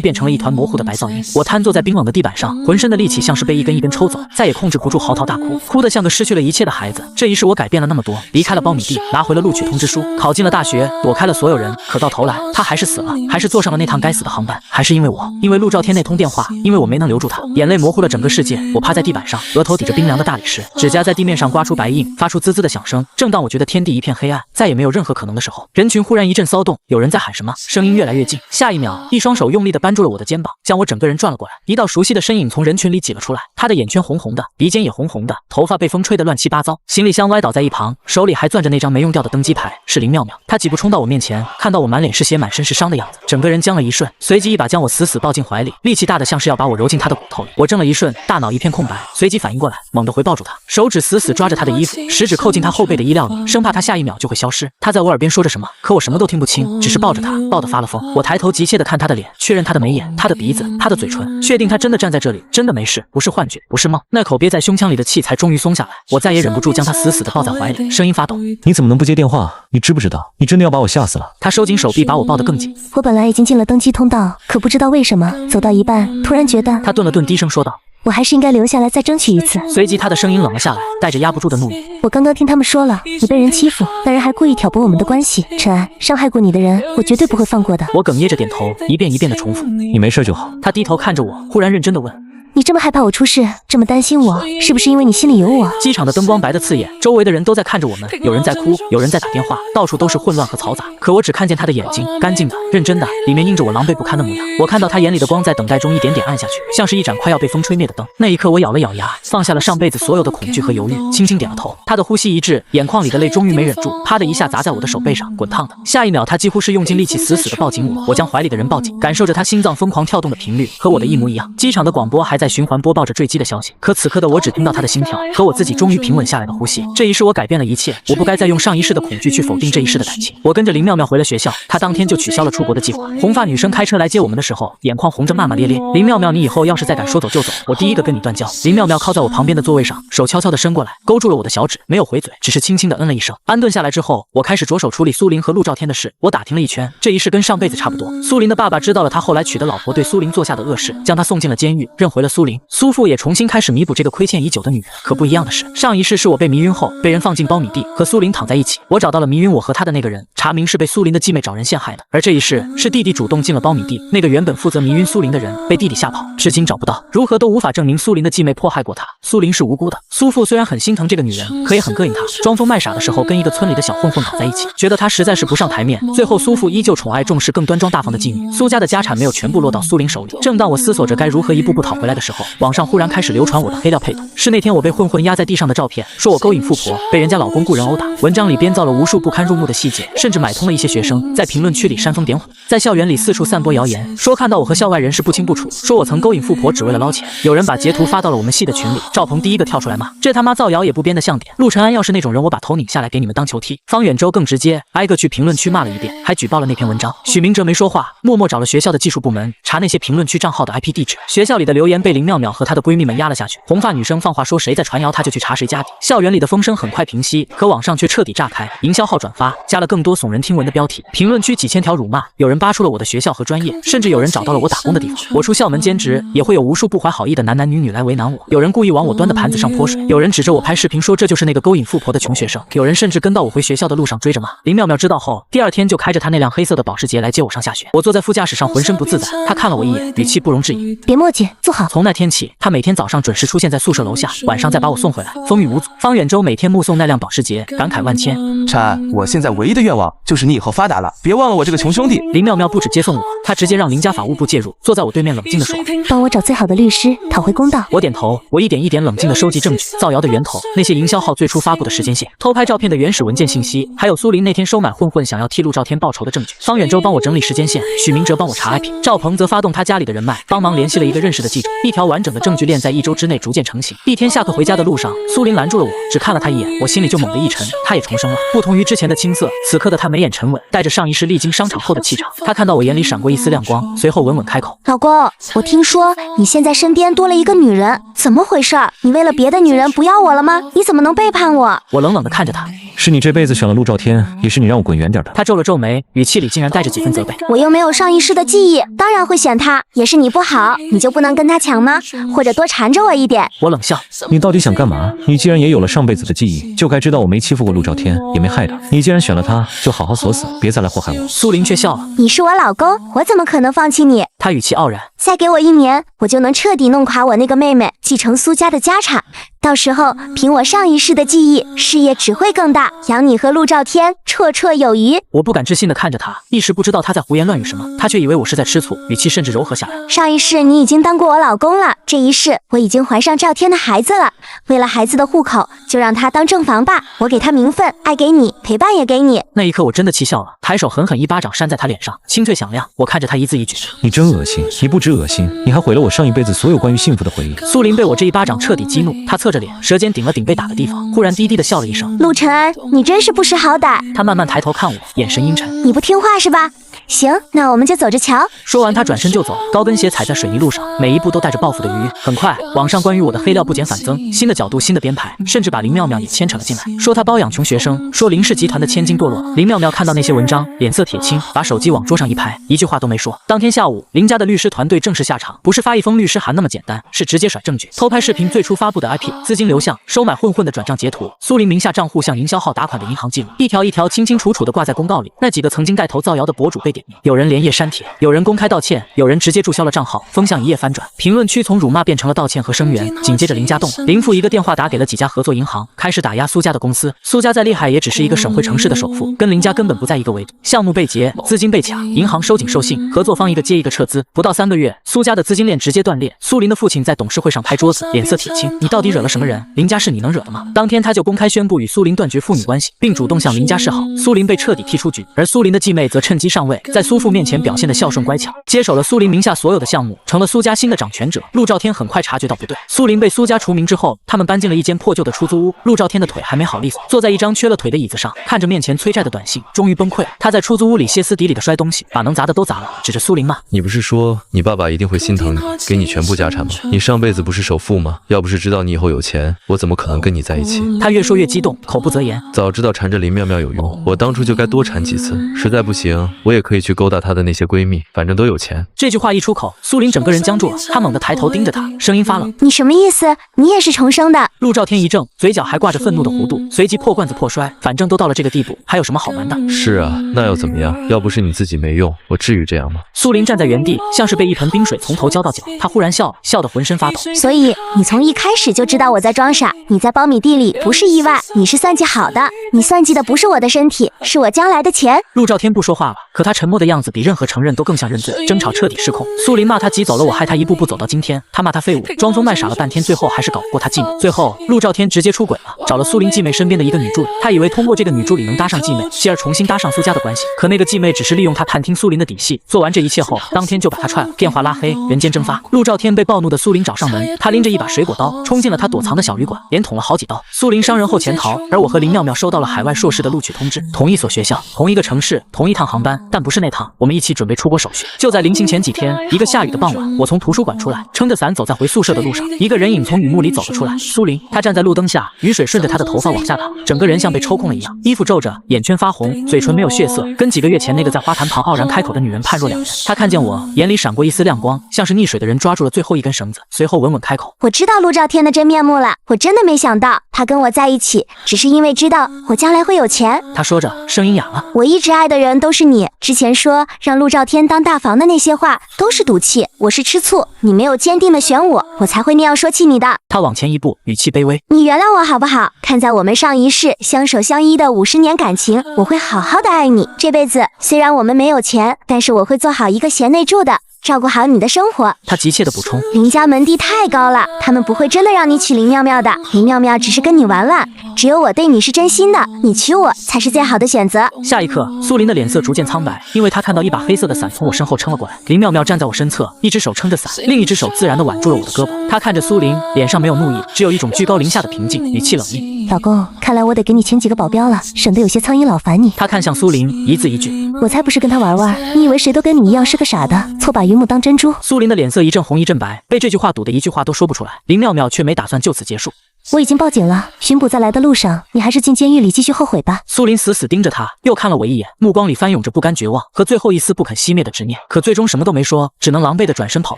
变成了一团模糊的白噪音。我瘫坐在冰冷的地板上，浑身的力气像是被一根一根抽走，再也控制不住嚎啕大哭，哭得像个失去了一切的孩子。这一世我改变了那么多，离开了苞米地，拿回了录取通知书，考进了大学，躲开了所有人，可到头来他还是死了，还是坐上了那趟该死的航班，还是因为我，因为陆兆天那通电话，因为我没能留住他。眼泪模糊了整个世界，我趴在地板上，额头抵着冰凉的大理石，指甲在地面上刮出白印，发出滋滋的响声。正当我觉得天地一片黑暗，再也没有任何可能的时候，人群忽然一阵骚动，有人在喊什么，声音越来越近。下一秒，一双手用力地扳住了我的肩膀，将我整个人转了过来。一道熟悉的身影从人群里挤了出来，他的眼圈红红的，鼻尖也红红的，头发被风吹得乱七八糟，行李箱歪倒在一旁，手里还攥着那张没用掉的登机牌，是林妙妙。她几步冲到我面前，看到我满脸是血满身是伤的样子，整个人僵了一瞬，随即一把将我死死抱进怀里，力气大的像是要把我揉进她的骨头里。我怔了一瞬，大脑一片空白，随即反应过来，猛地回抱住她，手指死死抓着她的衣服，食指扣进她后背的衣料里，生怕她下一秒就会消失。她在我耳边说着什么，可我什么都听不清，只是抱着她，抱得发了疯。我抬头急切地看她的脸，确认她的眉眼、她的鼻子、她的嘴唇，确定她真的站在这里，真的没事，不是幻觉，不是梦。那口憋在胸腔里的气才终于松下来，我再也忍不住将她死死地抱在怀里，声音发抖：“你怎么能不接电话？你知不知道？你真的要把我吓死了！”她收紧手臂，把我抱得更紧。我本来已经进了登机通道，可不知道为什么，走到一半，突然觉得……她顿了顿，低声说道：“我还是应该留下来再争取一次。”随即她的声音冷了下来，带着压不住的怒意：“我刚刚听他们说了，你被人欺负，那人还故意挑拨我们的关系。陈安，伤害过你的人，我绝对不会放过的。”我哽咽着点头，一遍一遍地重复：“你没事就好。”她低头看着我，忽然认真地问：“你这么害怕我出事，这么担心我，是不是因为你心里有我？”机场的灯光白得刺眼，周围的人都在看着我们，有人在哭，有人在打电话，到处都是混乱和嘈杂。可我只看见他的眼睛，干净的、认真的，里面映着我狼狈不堪的模样。我看到他眼里的光在等待中一点点暗下去，像是一盏快要被风吹灭的灯。那一刻，我咬了咬牙，放下了上辈子所有的恐惧和犹豫，轻轻点了头。他的呼吸一滞，眼眶里的泪终于没忍住，啪的一下砸在我的手背上，滚烫的。下一秒，他几乎是用尽力气死死地抱紧我，我将怀里的人抱紧，感受着他心脏疯狂跳动的频率，和我的一模一样。机场的广播还在循环播报着坠机的消息，可此刻的我只听到他的心跳和我自己终于平稳下来的呼吸。这一世我改变了一切，我不该再用上一世的恐惧去否定这一世的感情。我跟着林妙妙回了学校，她当天就取消了出国的计划。红发女生开车来接我们的时候，眼眶红着骂骂咧咧：“林妙妙，你以后要是再敢说走就走，我第一个跟你断交。”林妙妙靠在我旁边的座位上，手悄悄地伸过来，勾住了我的小指，没有回嘴，只是轻轻地嗯了一声。安顿下来之后，我开始着手处理苏林和陆兆天的事。我打听了一圈，这一世跟上辈子差不多。苏林的爸爸知道了他后来娶的老婆对苏林做下的恶事，将他送进了监狱，认回了苏玲。苏父也重新开始弥补这个亏欠已久的女人。可不一样的是，上一世是我被迷晕后，被人放进苞米地，和苏玲躺在一起。我找到了迷晕我和她的那个人，查明是被苏玲的继妹找人陷害的。而这一世是弟弟主动进了苞米地，那个原本负责迷晕苏玲的人被弟弟吓跑，至今找不到，如何都无法证明苏玲的继妹迫害过他。苏玲是无辜的。苏父虽然很心疼这个女人，可也很膈应她。装疯卖傻的时候跟一个村里的小混混搞在一起，觉得她实在是不上台面。最后苏父依旧宠爱重视更端庄大方的继女，苏家的家产没有全部落到苏玲手里。正当我思索着该如何一步步讨回来的时候，网上忽然开始流传我的黑料配图，是那天我被混混压在地上的照片，说我勾引富婆，被人家老公雇人殴打。文章里编造了无数不堪入目的细节，甚至买通了一些学生，在评论区里煽风点火，在校园里四处散播谣言，说看到我和校外人士不清不楚，说我曾勾引富婆只为了捞钱。有人把截图发到了我们系的群里，赵鹏第一个跳出来骂，这他妈造谣也不编得像点。陆晨安要是那种人，我把头拧下来给你们当球踢。方远洲更直接，挨个去评论区骂了一遍，还举报了那篇文章。许明哲没说话，默默找了学校的技术部门查那些评论区账号的 IP 地址。学校里的留言被林妙妙和她的闺蜜们压了下去，红发女生放话说谁在传谣她就去查谁家底。校园里的风声很快平息，可网上却彻底炸开，营销号转发，加了更多耸人听闻的标题，评论区几千条辱骂，有人扒出了我的学校和专业，甚至有人找到了我打工的地方。我出校门兼职，也会有无数不怀好意的男女来为难我，有人故意往我端的盘子上泼水，有人指着我拍视频说这就是那个勾引富婆的穷学生，有人甚至跟到我回学校的路上追着骂。林妙妙知道后，第二天就开着她那辆黑色的保时捷来接我上下学。我坐在副驾驶上浑身不自在，她看了我一眼，语气不容置疑，别墨迹，坐好。从那天起，她每天早上准时出现在宿舍楼下，晚上再把我送回来，风雨无阻。方远洲每天目送那辆保时捷，感慨万千。晨安，我现在唯一的愿望就是你以后发达了，别忘了我这个穷兄弟。林妙妙不止接送我，她直接让林家法务部介入，坐在我对面冷静地说，帮我找最好的律师，讨回公道。我点头，我一点一点冷静地收集证据，造谣的源头，那些营销号最初发布的时间线，偷拍照片的原始文件信息，还有苏玲那天收买混混想要替陆兆天报仇的证据。方远洲帮我整理时间线，许明哲帮我查 IP， 赵鹏则发动他家里的人脉，帮忙联系了一个认识的记者，一条完整的证据链在1周之内逐渐成型。一天下课回家的路上，苏玲拦住了我，只看了他一眼，我心里就猛地一沉，他也重生了。不同于之前的青涩，此刻的他眉眼沉稳，带着上一世历经商场后的气场。他看到我眼里闪过一丝亮光，随后稳稳开口，老公，我听说你现在身边多了一个女人，怎么回事？你为了别的女人不要我了吗？你怎么能背叛我？我冷冷地看着他，是你这辈子选了陆兆天，也是你让我滚远点的。他皱了皱眉，语气里竟然带着几分责备。我又没有上一世的记忆，当然会选他。也是你不好，你就不能跟他抢吗？或者多缠着我一点？我冷笑，你到底想干嘛？你既然也有了上辈子的记忆，就该知道我没欺负过陆兆天，也没害他。你既然选了他，就好好锁死，别再来祸害我。苏玲却笑了，你是我老公，我怎么可能放弃你？他语气傲然，再给我1年，我就能彻底弄垮我那个妹妹，继承苏家的家产。到时候凭我上一世的记忆，事业只会更大，养你和陆兆天绰绰有余。我不敢置信地看着他，一时不知道他在胡言乱语什么，他却以为我是在吃醋，语气甚至柔和下来。上一世你已经当过我老公了，这一世我已经怀上兆天的孩子了，为了孩子的户口，就让他当正房吧，我给他名分，爱给你，陪伴也给你。那一刻我真的气笑了，抬手狠狠一巴掌扇在他脸上，清脆响亮。我看着他一字一句，你真恶心，你不止恶心，你还毁了我上一辈子所有关于幸福的回忆。苏玲被我这一巴掌彻底激怒，她侧着脸，舌尖顶了顶被打的地方，忽然低低地笑了一声。陆晨安，你真是不识好歹。他慢慢抬头看我，眼神阴沉。你不听话是吧？行，那我们就走着瞧。说完他转身就走，高跟鞋踩在水泥路上，每一步都带着报复的余韵。很快，网上关于我的黑料不减反增，新的角度，新的编排，甚至把林妙妙也牵扯了进来，说她包养穷学生，说林氏集团的千金堕落。林妙妙看到那些文章，脸色铁青，把手机往桌上一拍，一句话都没说。当天下午，林家的律师团队正式下场，不是发一封律师函那么简单，是直接甩证据。偷拍视频最初发布的 IP、资金流向、收买混混的转账截图、苏玲名下账户向营销号打款的银行记录，一条一条清清楚楚地挂在公告里。那几个曾经带头造谣的博主被点名，有人连夜删帖，有人公开道歉，有人直接注销了账号，风向一夜翻转。评论区从辱骂变成了道歉和声援。紧接着林家动了，林父一个电话打给了几家合作银行，开始打压苏家的公司。苏家再厉害也只是一个省会城市的首富，跟林家根本不在一个维度。项目被劫，资金被卡，银行收紧授信，合作方一个接一个撤资。不到3个月，苏家的资金链直接断裂。苏林的父亲在董事会上拍桌子，脸色铁青：你到底惹了什么人？林家是你能惹的吗？当天他就公开宣布与苏林断绝父女关系，并主动向林家示好。苏林被彻底踢出局，而苏林的继妹则趁机上位，在苏父面前表现得孝顺乖巧，接手了苏林名下所有的项目，成了苏家新的掌权者。陆兆天很快察觉到不对，苏林被苏家除名之后，他们搬进了一间破旧的出租屋。陆兆天的腿还没好利索，坐在一张缺了腿的椅子上，看着面前催债的短信，终于崩溃了。他在出租屋里歇斯底里的摔东西，把能砸的都砸了，指着苏林骂：你不是说你爸爸一定会心疼你，给你全部家产吗？你上辈子不是首富吗？要不是知道你以后有钱，我怎么可能跟你在一起？他越说越激动，口不择言。早知道缠着林妙妙有用，我当初就该多缠几次。实在不行，我也可以可以去勾搭她的那些闺蜜，反正都有钱。这句话一出口，苏林整个人僵住了，他猛地抬头盯着他，声音发冷：“你什么意思？你也是重生的？”陆兆天一怔，嘴角还挂着愤怒的弧度，随即破罐子破摔，反正都到了这个地步，还有什么好瞒的？是啊，那又怎么样？要不是你自己没用，我至于这样吗？苏林站在原地，像是被一盆冰水从头浇到脚，他忽然笑了，笑得浑身发抖。所以你从一开始就知道我在装傻，你在苞米地里不是意外，你是算计好的，你算计的不是我的身体，是我将来的钱。陆兆天不说话了，可他沉默的样子比任何承认都更像认罪。争吵彻底失控，苏林骂他急走了我，害他一步步走到今天，他骂他废物，装疯卖傻了半天，最后还是搞不过他继妹。最后陆兆天直接出轨了，找了苏林继妹身边的一个女助理，他以为通过这个女助理能搭上继妹，继而重新搭上苏家的关系。可那个继妹只是利用他探听苏林的底细，做完这一切后，当天就把他踹了，电话拉黑，人间蒸发。陆兆天被暴怒的苏林找上门，他拎着一把水果刀冲进了他躲藏的小旅馆，连捅了好几刀。苏林伤人后潜逃，而我和林妙妙收到了海外硕士的录取通知，同一所学校，同一个城市，同一趟航班，但不是那趟，我们一起准备出国手续。就在临行前几天，一个下雨的傍晚，我从图书馆出来，撑着伞走在回宿舍的路上，一个人影从雨幕里走了出来。苏林，他站在路灯下，雨水顺着他的头发往下淌，整个人像被抽空了一样，衣服皱着，眼圈发红，嘴唇没有血色，跟几个月前那个在花坛旁傲然开口的女人判若两人。他看见我，眼里闪过一丝亮光，像是溺水的人抓住了最后一根绳子，随后稳稳开口：“我知道陆兆天的真面目了，我真的没想到他跟我在一起，只是因为知道我将来会有钱。”他说着，声音哑了：“我一直爱的人都是你，之前说让陆兆天当大房的那些话都是赌气，我是吃醋，你没有坚定的选我，我才会那样说气你的。”他往前一步，语气卑微：“你原谅我好不好？看在我们上一世相守相依的50年感情，我会好好的爱你。这辈子虽然我们没有钱，但是我会做好一个贤内助的，照顾好你的生活。”他急切地补充：“林家门第太高了，他们不会真的让你娶林妙妙的，林妙妙只是跟你玩玩，只有我对你是真心的，你娶我才是最好的选择。”下一刻，苏林的脸色逐渐苍白，因为他看到一把黑色的伞从我身后撑了过来。林妙妙站在我身侧，一只手撑着伞，另一只手自然地挽住了我的胳膊。她看着苏林，脸上没有怒意，只有一种居高临下的平静，语气冷硬：“老公，看来我得给你请几个保镖了，省得有些苍蝇老烦你。”她看向苏林，一字一句：“我才不是跟他玩玩，你以为谁都跟你一样是个傻的，错把榆木当珍珠？”苏林的脸色一阵红一阵白，被这句话堵得一句话都说不出来。林妙妙却没打算就此结束。我已经报警了，巡捕在来的路上，你还是进监狱里继续后悔吧。苏林死死盯着他，又看了我一眼，目光里翻涌着不甘绝望和最后一丝不肯熄灭的执念，可最终什么都没说，只能狼狈地转身跑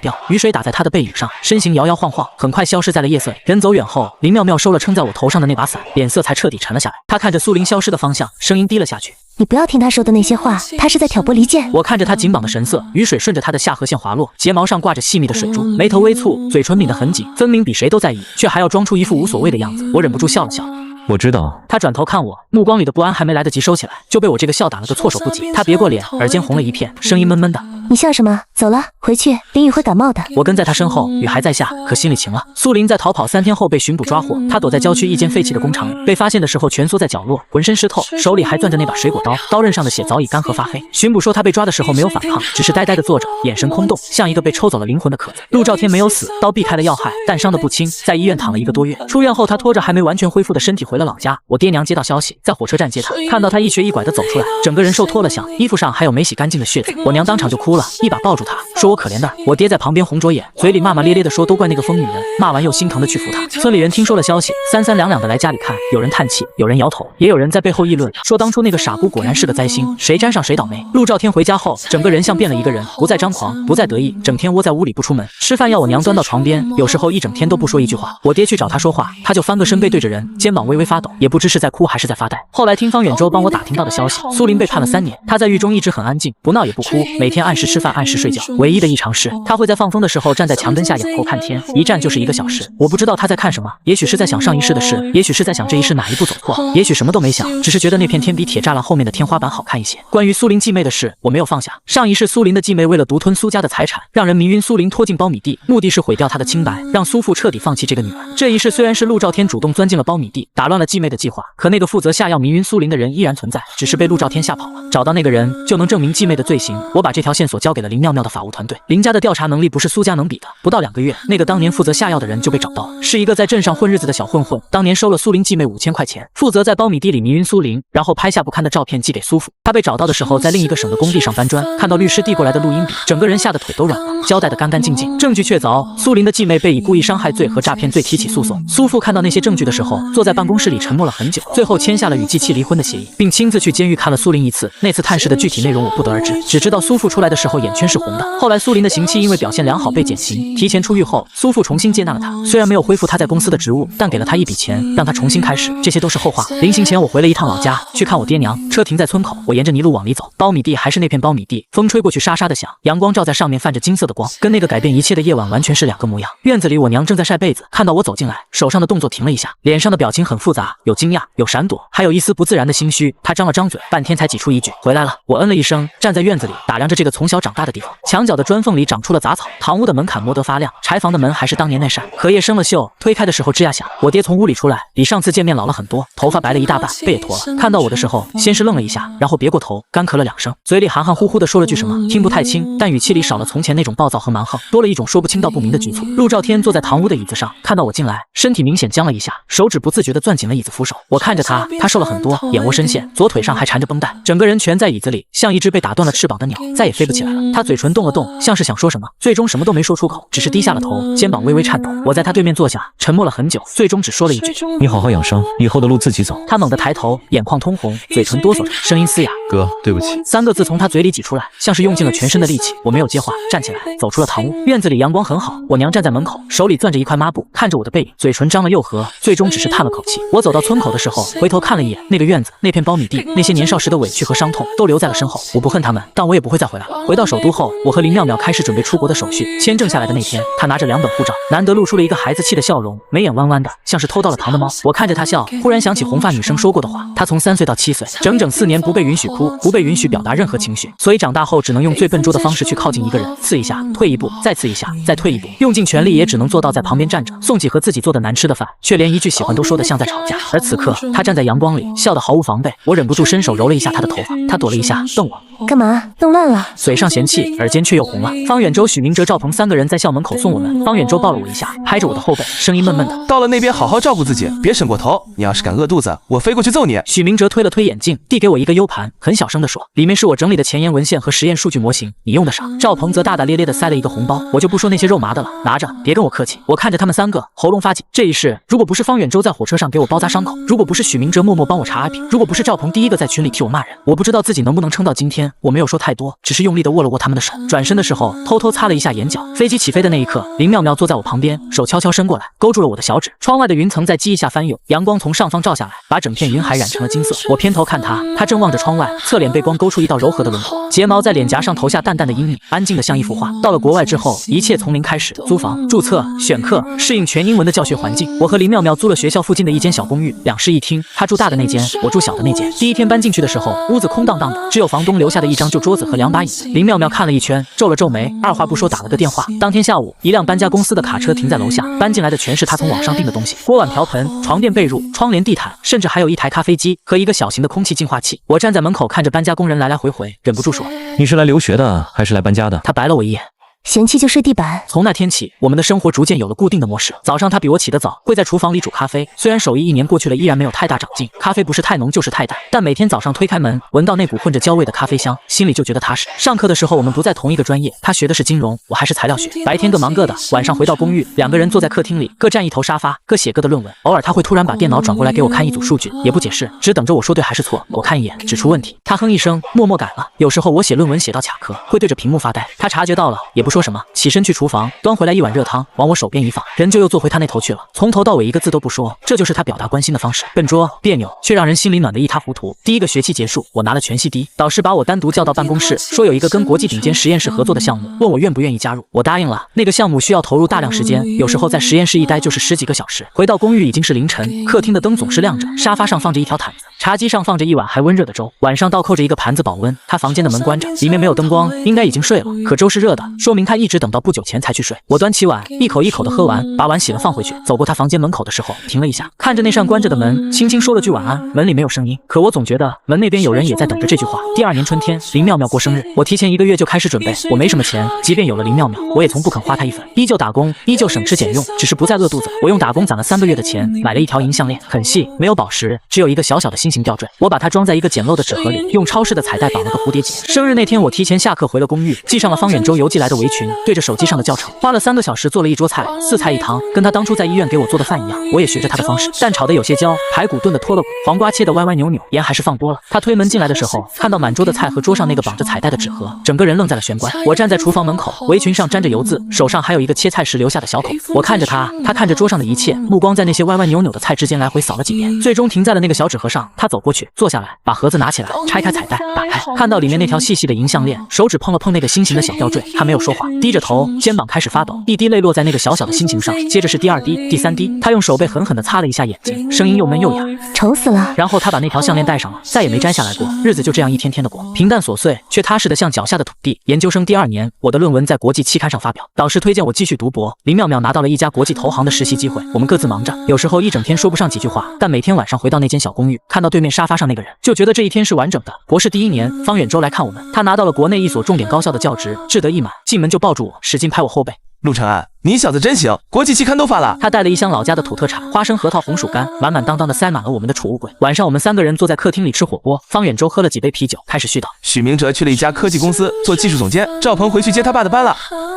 掉。雨水打在他的背影上，身形摇摇晃晃，很快消失在了夜色里。人走远后，林妙妙收了撑在我头上的那把伞，脸色才彻底沉了下来。她看着苏林消失的方向，声音低了下去：“你不要听他说的那些话，他是在挑拨离间。”我看着他紧绑的神色，雨水顺着他的下颌线滑落，睫毛上挂着细密的水珠，眉头微蹙，嘴唇抿得很紧，分明比谁都在意，却还要装出一副无所谓的样子。我忍不住笑了笑。我知道。他转头看我，目光里的不安还没来得及收起来，就被我这个笑打了个措手不及。他别过脸，耳尖红了一片，声音闷闷的：“你笑什么？走了，回去，淋雨会感冒的。”我跟在他身后，雨还在下，可心里晴了。苏林在逃跑3天后被巡捕抓获，他躲在郊区一间废弃的工厂里，被发现的时候蜷缩在角落，浑身湿透，手里还攥着那把水果刀，刀刃上的血早已干涸发黑。巡捕说他被抓的时候没有反抗，只是呆呆地坐着，眼神空洞，像一个被抽走了灵魂的壳子。陆兆天没有死，刀避开了要害，但伤得不轻，在医院躺了1个多月。出院后，他拖着还没完全恢复的身体回了老家。我爹娘接到消息，在火车站接他，看到他一瘸一拐地走出来，整个人瘦脱了相，衣服上还有没洗干净的血渍。我娘当场就哭了，一把抱住他，说我可怜的。我爹在旁边红着眼，嘴里骂骂咧咧地说都怪那个疯女人，骂完又心疼地去扶他。村里人听说了消息，三三两两地来家里看，有人叹气，有人摇头，也有人在背后议论，说当初那个傻姑果然是个灾星，谁沾上谁倒霉。陆兆天回家后，整个人像变了一个人，不再张狂，不再得意，整天窝在屋里不出门，吃饭要我娘端到床边，有时候一整天都不说一句话。我爹去找他说话，他就翻个身背对着人，肩膀微微发抖，也不知是在哭还是在发呆。后来听方远洲帮我打听到的消息，苏林被判了3年，他在狱中一直很安静，不闹也不哭，每天按时吃饭按时睡觉，唯一的异常是他会在放风的时候站在墙灯下仰头看天，一站就是1个小时。我不知道他在看什么，也许是在想上一世的事，也许是在想这一世哪一步走错，也许什么都没想，只是觉得那片天比铁栅栏后面的天花板好看一些。关于苏林继妹的事，我没有放下。上一世苏林的继妹为了独吞苏家的财产，让人迷晕苏林拖进苞米地，目的是毁掉他的清白，让苏父彻底放弃这个女儿。这一世虽然是陆兆天主动钻进了苞米地，打乱了继妹的计划，可那个负责下药迷晕苏林的人依然存在，只是被陆兆天吓跑了。找到那个人，就能证明继妹的罪行。我把这条线索索交给了林妙妙的法务团队。林家的调查能力不是苏家能比的，不到2个月，那个当年负责下药的人就被找到了，是一个在镇上混日子的小混混，当年收了苏林继妹5000块钱，负责在苞米地里迷晕苏林，然后拍下不堪的照片寄给苏父。他被找到的时候，在另一个省的工地上搬砖，看到律师递过来的录音笔，整个人吓得腿都软了，交代得干干净净，证据确凿。苏林的继妹被以故意伤害罪和诈骗罪提起诉讼。苏父看到那些证据的时候，坐在办公室里沉默了很久，最后签下了与继妻离婚的协议，并亲自去监狱看了苏林一次。那次探视的具体内容我不得而知，只知道苏父出来的时候眼圈是红的。后来苏林的刑期因为表现良好被减刑，提前出狱后，苏父重新接纳了他，虽然没有恢复他在公司的职务，但给了他一笔钱，让他重新开始，这些都是后话。临行前我回了一趟老家，去看我爹娘，车停在村口，我沿着泥路往里走，苞米地还是那片苞米地，风吹过去沙沙的响，阳光照在上面泛着金色的光，跟那个改变一切的夜晚完全是2个模样。院子里我娘正在晒被子，看到我走进来，手上的动作停了一下，脸上的表情很复杂，有惊讶，有闪躲，还有一丝不自然的心虚。她张了张嘴，半天才挤出一句回来了。我嗯了一声，站在院子里打量着这个从小长大的地方，墙角的砖缝里长出了杂草，堂屋的门槛磨得发亮，柴房的门还是当年那扇，荷叶生了锈，推开的时候吱呀响。我爹从屋里出来，比上次见面老了很多，头发白了一大半，背也驼了。看到我的时候，先是愣了一下，然后别过头，干咳了2声，嘴里含含糊糊的说了句什么，听不太清，但语气里少了从前那种暴躁和蛮横，多了一种说不清道不明的局促。陆兆天坐在堂屋的椅子上，看到我进来，身体明显僵了一下，手指不自觉地攥紧了椅子扶手。我看着他，他瘦了很多，眼窝深陷，左腿上还缠着绷带，整个人蜷在椅子里，像一只被打断了翅膀的鸟，再也飞不起来了。他嘴唇动了动，像是想说什么，最终什么都没说出口，只是低下了头，肩膀微微颤抖。我在他对面坐下，沉默了很久，最终只说了一句：你好好养伤，以后的路自己走。他猛地抬头，眼眶通红，嘴唇哆嗦着，声音嘶哑：哥，对不起。3个字从他嘴里挤出来，像是用尽了全身的力气。我没有接话，站起来走出了堂屋。院子里阳光很好，我娘站在门口，手里攥着一块抹布，看着我的背影，嘴唇张了又合，最终只是叹了口气。我走到村口的时候，回头看了一眼那个院子，那片苞米地，那些年少时的委屈和伤痛都留在了身后。我不恨他们，但我也不会再回来了。回到首都后，我和林妙妙开始准备出国的手续。签证下来的那天，她拿着2本护照，难得露出了一个孩子气的笑容，眉眼弯弯的，像是偷到了糖的猫。我看着她笑，忽然想起红发女生说过的话，她从3岁到7岁，整整4年不被允许哭，不被允许表达任何情绪，所以长大后只能用最笨拙的方式去靠近一个人，刺一下，退一步，再刺一下，再退一步，用尽全力也只能做到在旁边站着，送起和自己做的难吃的饭，却连一句喜欢都说得像在吵架。而此刻，她站在阳光里，笑得毫无防备，我忍不住伸手揉了一下她的头发，她躲了一下，瞪我：干嘛？弄乱了？嘴上嫌弃，耳间却又红了。方远洲、许明哲、赵鹏3个人在校门口送我们。方远洲抱了我一下，拍着我的后背，声音闷闷的：到了那边好好照顾自己，别省过头。你要是敢饿肚子，我飞过去揍你。许明哲推了推眼镜，递给我一个 U 盘，很小声地说：里面是我整理的前沿文献和实验数据模型，你用得上。赵鹏则大大咧咧地塞了一个红包，我就不说那些肉麻的了，拿着，别跟我客气。我看着他们3个，喉咙发紧。这一世，如果不是方远洲在火车上给我包扎伤口，如果不是许明哲默默帮我查阿炳，如果不是赵鹏第一个在群里替我骂人，我不知道自己能不能撑到今天。我没有说太多，只是用力地握了握他们的手，转身的时候偷偷擦了一下眼角。飞机起飞的那一刻，林妙妙坐在我旁边，手悄悄伸过来，勾住了我的小指。窗外的云层在机翼下翻涌，阳光从上方照下来，把整片云海染成了金色。我偏头看她，她正望着窗外，侧脸被光勾出一道柔和的轮廓，睫毛在脸颊上投下淡淡的阴影，安静的像一幅画。到了国外之后，一切从零开始，租房、注册、选课，适应全英文的教学环境。我和林妙妙租了学校附近的一间小公寓，2室1厅，她住大的那间，我住小的那间。第一天搬进去的时候，屋子空荡荡的，只有房东留下的一张旧桌子和2把椅子。林妙妙看了一圈，皱了皱眉，二话不说打了个电话。当天下午，一辆搬家公司的卡车停在楼下，搬进来的全是她从网上订的东西，锅碗瓢盆、床垫被褥、窗帘地毯，甚至还有一台咖啡机和一个小型的空气净化器。我站在门口看着搬家工人来来回回，忍不住说：你是来留学的还是来搬家的？他白了我一眼。嫌弃就睡地板。从那天起，我们的生活逐渐有了固定的模式。早上他比我起得早，会在厨房里煮咖啡。虽然手艺1年过去了，依然没有太大长进，咖啡不是太浓就是太淡，但每天早上推开门，闻到那股混着焦味的咖啡香，心里就觉得踏实。上课的时候，我们不在同一个专业，他学的是金融，我还是材料学。白天各忙各的，晚上回到公寓，2个人坐在客厅里，各占一头沙发，各写各的论文。偶尔他会突然把电脑转过来给我看一组数据，也不解释，只等着我说对还是错。我看一眼，指出问题，他哼一声，默默改了。有时候我写论文写到卡壳，会对着屏幕发呆，他察觉到了，也不说什么，起身去厨房端回来一碗热汤，往我手边一放，人就又坐回他那头去了，从头到尾一个字都不说。这就是他表达关心的方式，笨拙别扭，却让人心里暖得一塌糊涂。第1个学期结束，我拿了全系第1，导师把我单独叫到办公室，说有一个跟国际顶尖实验室合作的项目，问我愿不愿意加入。我答应了。那个项目需要投入大量时间，有时候在实验室一待就是10几个小时。回到公寓已经是凌晨，客厅的灯总是亮着，沙发上放着一条毯子，茶几上放着一碗还温热的粥，碗上倒扣着一个盘子保温。他房间的门关着，里面没有灯光，应该已经睡了。可粥是热的，说明他一直等到不久前才去睡。我端起碗，一口一口的喝完，把碗洗了放回去。走过他房间门口的时候，停了一下，看着那扇关着的门，轻轻说了句晚安。门里没有声音，可我总觉得门那边有人也在等着这句话。第2年春天，林妙妙过生日，我提前1个月就开始准备。我没什么钱，即便有了林妙妙，我也从不肯花她一分，依旧打工，依旧省吃俭用，只是不再饿肚子。我用打工攒了3个月的钱，买了一条银项链，很细，没有宝石，只有一个小小的心形吊坠。我把它装在一个简陋的纸盒里，用超市的彩带绑了个蝴蝶结。生日那天，我提前下课回了公寓，系上了方远洲邮寄来的围裙，对着手机上的教程，花了3个小时做了一桌菜，4菜1汤，跟他当初在医院给我做的饭一样。我也学着他的方式，蛋炒的有些焦，排骨炖的脱了骨，黄瓜切的歪歪扭扭，盐还是放多了。他推门进来的时候，看到满桌的菜和桌上那个绑着彩带的纸盒，整个人愣在了玄关。我站在厨房门口，围裙上沾着油渍，手上还有一个切菜时留下的小口。我看着他，他看着桌上的一切，目光在那些歪歪扭扭的菜之间来回扫了几遍，最终停在了那个小纸盒上。他走过去，坐下来，把盒子拿起来，拆开彩带，打开，看到里面那条细细的银项链，手指碰了碰那个心形的小吊坠。他没有说话，低着头，肩膀开始发抖，一滴泪落在那个小小的心形上，接着是第2滴、第3滴。他用手背狠狠地擦了一下眼睛，声音又闷又哑，丑死了。然后他把那条项链戴上了，再也没摘下来过。日子就这样一天天的过，平淡琐碎，却踏实的像脚下的土地。研究生第2年，我的论文在国际期刊上发表，导师推荐我继续读博。林妙妙拿到了一家国际投行的实习机会，我们各自忙着，有时候一整天说不上几句话，但每天晚上回到那间小公寓，看到对面沙发上那个人，就觉得这一天是完整的。博士第1年，方远洲来看我们，他拿到了国内一所重点高校的教职，志得意满，进门就抱住我，使劲拍我后背。陆承安，你小子真行，国际期刊都发了。他带了一箱老家的土特产，花生、核桃、红薯干，满满当当的塞满了我们的储物柜。晚上我们3个人坐在客厅里吃火锅，方远洲喝了几杯啤酒，开始絮叨。许明哲去了一家科技公司做技术总监，赵鹏回去接他爸的班了。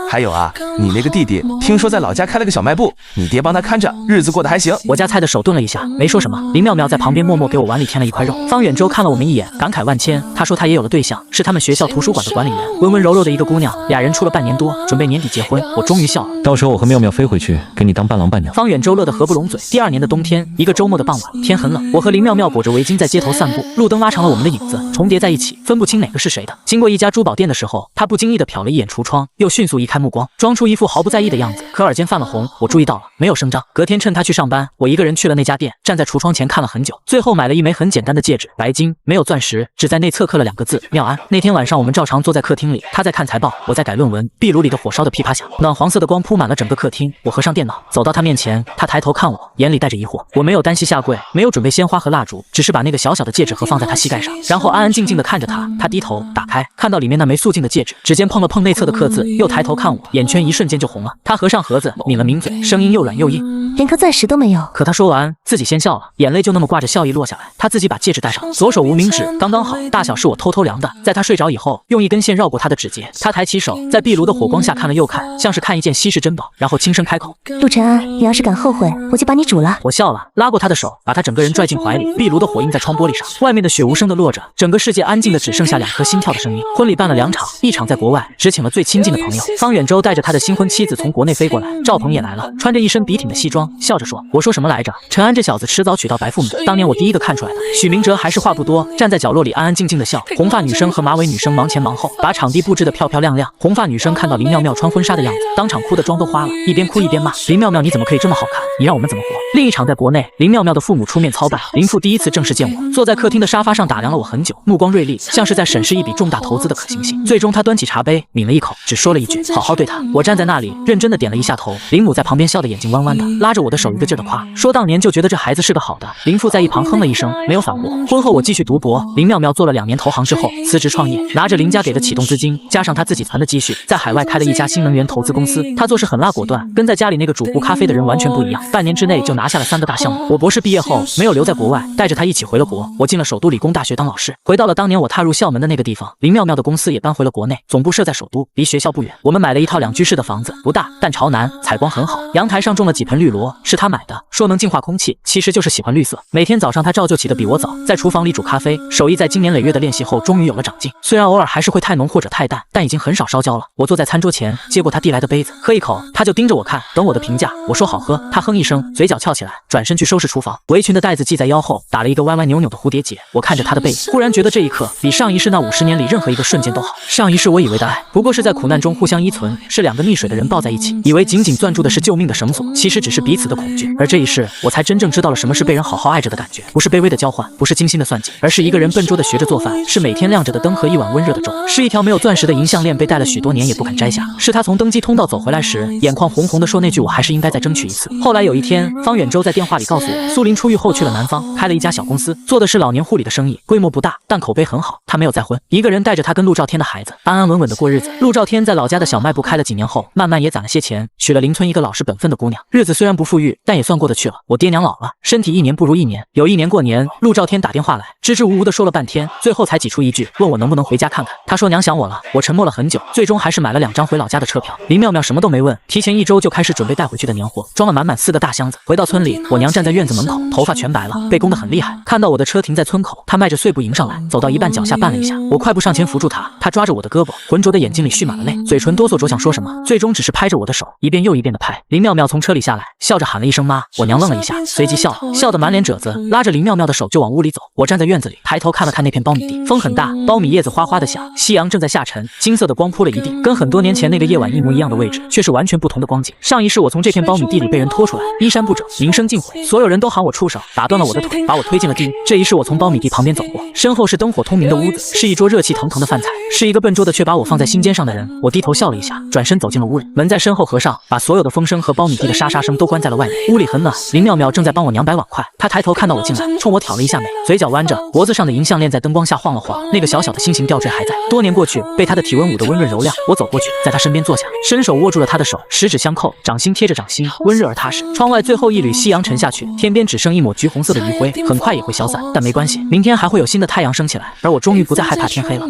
还有啊，你那个弟弟听说在老家开了个小卖部，你爹帮他看着，日子过得还行。我家菜的手顿了一下，没说什么。林妙妙在旁边默默给我碗里添了一块肉。方远洲看了我们一眼，感慨万千。他说他也有了对象，是他们学校图书馆的管理员，温温柔柔的一个姑娘，俩人处了半年多，准备年底结婚。我终于笑了。到时候我和妙妙飞回去，给你当伴郎伴娘。方远洲乐得合不拢嘴。第2年的冬天，一个周末的傍晚，天很冷，我和林妙妙裹着围巾在街头散步，路灯拉长了我们的影子，重叠在一起，分不清哪个是谁的。经过一家珠宝店的时候，他不经意地瞟了一眼橱窗，又迅速移开目光，装出一副毫不在意的样子，可耳尖泛了红。我注意到了，没有声张。隔天趁他去上班，我一个人去了那家店，站在橱窗前看了很久，最后买了一枚很简单的戒指，白金，没有钻石，只在内侧刻了2个字妙安。那天晚上我们照常坐在客厅里，他在看财报，我在改论文，壁炉里的火烧得噼啪响，暖黄色的光铺满了整个客厅。我合上电脑，走到他面前，他抬头看我，眼里带着疑惑。我没有单膝下跪，没有准备鲜花和蜡烛，只是把那个小小的戒指盒放在他膝盖上，然后安安静静地看着他。他低头打开，看到里面那枚素净的戒指，指尖碰了碰内侧的刻字，又抬头看我，眼圈一瞬间就红了。他合上盒子，抿了抿嘴，声音又软又硬，连颗钻石都没有。可他说完，自己先笑了，眼泪就那么挂着笑意落下来。他自己把戒指戴上，左手无名指，刚刚好，大小是我偷偷量的。在他睡着以后，用一根线绕过他的指节。他抬起手，在壁炉的火光下看了又看，像是看一件稀世珍宝，然后轻声开口：陆承安，你要是敢后悔，我就把你煮了。我笑了，拉过他的手，把他整个人拽进怀里。壁炉的火映在窗玻璃上，外面的雪无声的落着，整个世界安静的只剩下2颗心跳的声音。婚礼办了2场，一场在国外，只请了最亲近的朋友。方远洲带着他的新婚妻子从国内飞过来，赵鹏也来了，穿着一身笔挺的西装，笑着说：我说什么来着？陈安这小子迟早娶到白富美，当年我第一个看出来的。许明哲还是话不多，站在角落里安安静静的笑。红发女生和马尾女生忙前忙后，把场地布置得漂漂亮亮。红发女生看到林妙妙穿婚纱的样子，当场哭得妆都花了，一边哭一边骂：林妙妙你怎么可以这么好看？你让我们怎么活？另一场在国内，林妙妙的父母出面操办，林父第一次正式见我，坐在客厅的沙发上打量了我很久，目光锐利，像是在审视一笔重大投资的可行性。最终他端起茶杯抿了一口，只说了一句：好好对他。我站在那里认真的点了一下头，林母在旁边笑得眼睛弯弯的，拉着我的手一个劲儿的夸，说当年就觉得这孩子是个好的。林父在一旁哼了一声，没有反驳。婚后我继续读博，林妙妙做了2年投行之后辞职创业，拿着林家给的启动资金，加上他自己存的积蓄，在海外开了一家新能源投资公司。他做事狠辣果断，跟在家里那个煮壶咖啡的人完全不一样，半年之内就拿下了3个大项目。我博士毕业后没有留在国外，带着他一起回了国。我进了首都理工大学当老师，回到了当年我踏入校门的那个地方。林妙妙的公司也搬回了国内，总部设在首都，离学校不远。我们买了一套2居室的房子，不大，但朝南，采光很好。阳台上种了几盆绿萝，是他买的，说能净化空气，其实就是喜欢绿色。每天早上他照旧起得比我早，在厨房里煮咖啡，手艺在经年累月的练习后终于有了长进。虽然偶尔还是会太浓或者太淡，但已经很少烧焦了。我坐在餐桌前，接过他递来的杯子，喝一口，口，他就盯着我看，等我的评价。我说好喝，他哼一声，嘴角翘起来，转身去收拾厨房。围裙的带子系在腰后，打了一个歪歪扭扭的蝴蝶结。我看着他的背影，忽然觉得这一刻比上一世那50年里任何一个瞬间都好。上一世我以为的爱，不过是在苦难中互相依存，是2个溺水的人抱在一起，以为紧紧攥住的是救命的绳索，其实只是彼此的恐惧。而这一世，我才真正知道了什么是被人好好爱着的感觉，不是卑微的交换，不是精心的算计，而是一个人笨拙的学着做饭，是每天亮着的灯和一碗温热的粥，是一条没有钻石的银项链被戴了许多年也不肯摘下，是他从登机通道走回来时，眼眶红红的说那句我还是应该再争取一次。后来有一天，方远洲在电话里告诉我，苏林出狱后去了南方，开了一家小公司，做的是老年护理的生意，规模不大，但口碑很好。他没有再婚，一个人带着他跟陆兆天的孩子，安安稳稳的过日子。陆兆天在老家的小卖部开了几年后，慢慢也攒了些钱，娶了邻村一个老实本分的姑娘，日子虽然不富裕，但也算过得去了。我爹娘老了，身体一年不如一年。有一年过年，陆兆天打电话来，支支吾吾的说了半天，最后才挤出一句，问我能不能回家看看。他说娘想我了。我沉默了很久，最终还是买了2张回老家的车票。林妙妙什么都没问，提前1周就开始准备带回去的年货，装了满满4个大箱子。回到村里，我娘站在院子门口，头发全白了，被攻得很厉害。看到我的车停在村口，她迈着碎步迎上来，走到一半脚下绊了一下，我快步上前扶住她，她抓着我的胳膊，浑浊的眼睛里蓄满了泪，嘴唇哆嗦着想说什么，最终只是拍着我的手，一遍又一遍的拍。林妙妙从车里下来，笑着喊了一声妈，我娘愣了一下，随即笑了，笑得满脸褶子，拉着林妙妙的手就往屋里走。我站在院子里，抬头看了看那片苞米地，风很大，苞米叶子哗哗的响，夕阳正在下沉，金色的光铺了一地，跟很多年前那个夜晚一模一样的位置，却是完全不同的光景。上一世我从这片苞米地里被人拖出来，衣衫不整，名声尽毁，所有人都喊我畜生，打断了我的腿，把我推进了地狱。这一世我从苞米地旁边走过，身后是灯火通明的屋子，是一桌热气腾腾的饭菜，是一个笨拙的却把我放在心尖上的人。我低头笑了一下，转身走进了屋里，门在身后合上，把所有的风声和苞米地的沙沙声都关在了外面。屋里很暖，林妙妙正在帮我娘摆碗筷，她抬头看到我进来，冲我挑了一下眉，嘴角弯着，脖子上的银项链在灯光下晃了晃，那个小小的心形吊坠还在。多年过去，被她的体温捂得温润柔亮。我走过去，在她身边坐下，伸手握住了她的手，十指相扣，掌心贴着掌心，温热而踏实。窗外最后一缕夕阳沉下去，天边只剩一抹橘红色的余晖，很快也会消散，但没关系，明天还会有新的太阳升起来，而我终于不再害怕天黑了。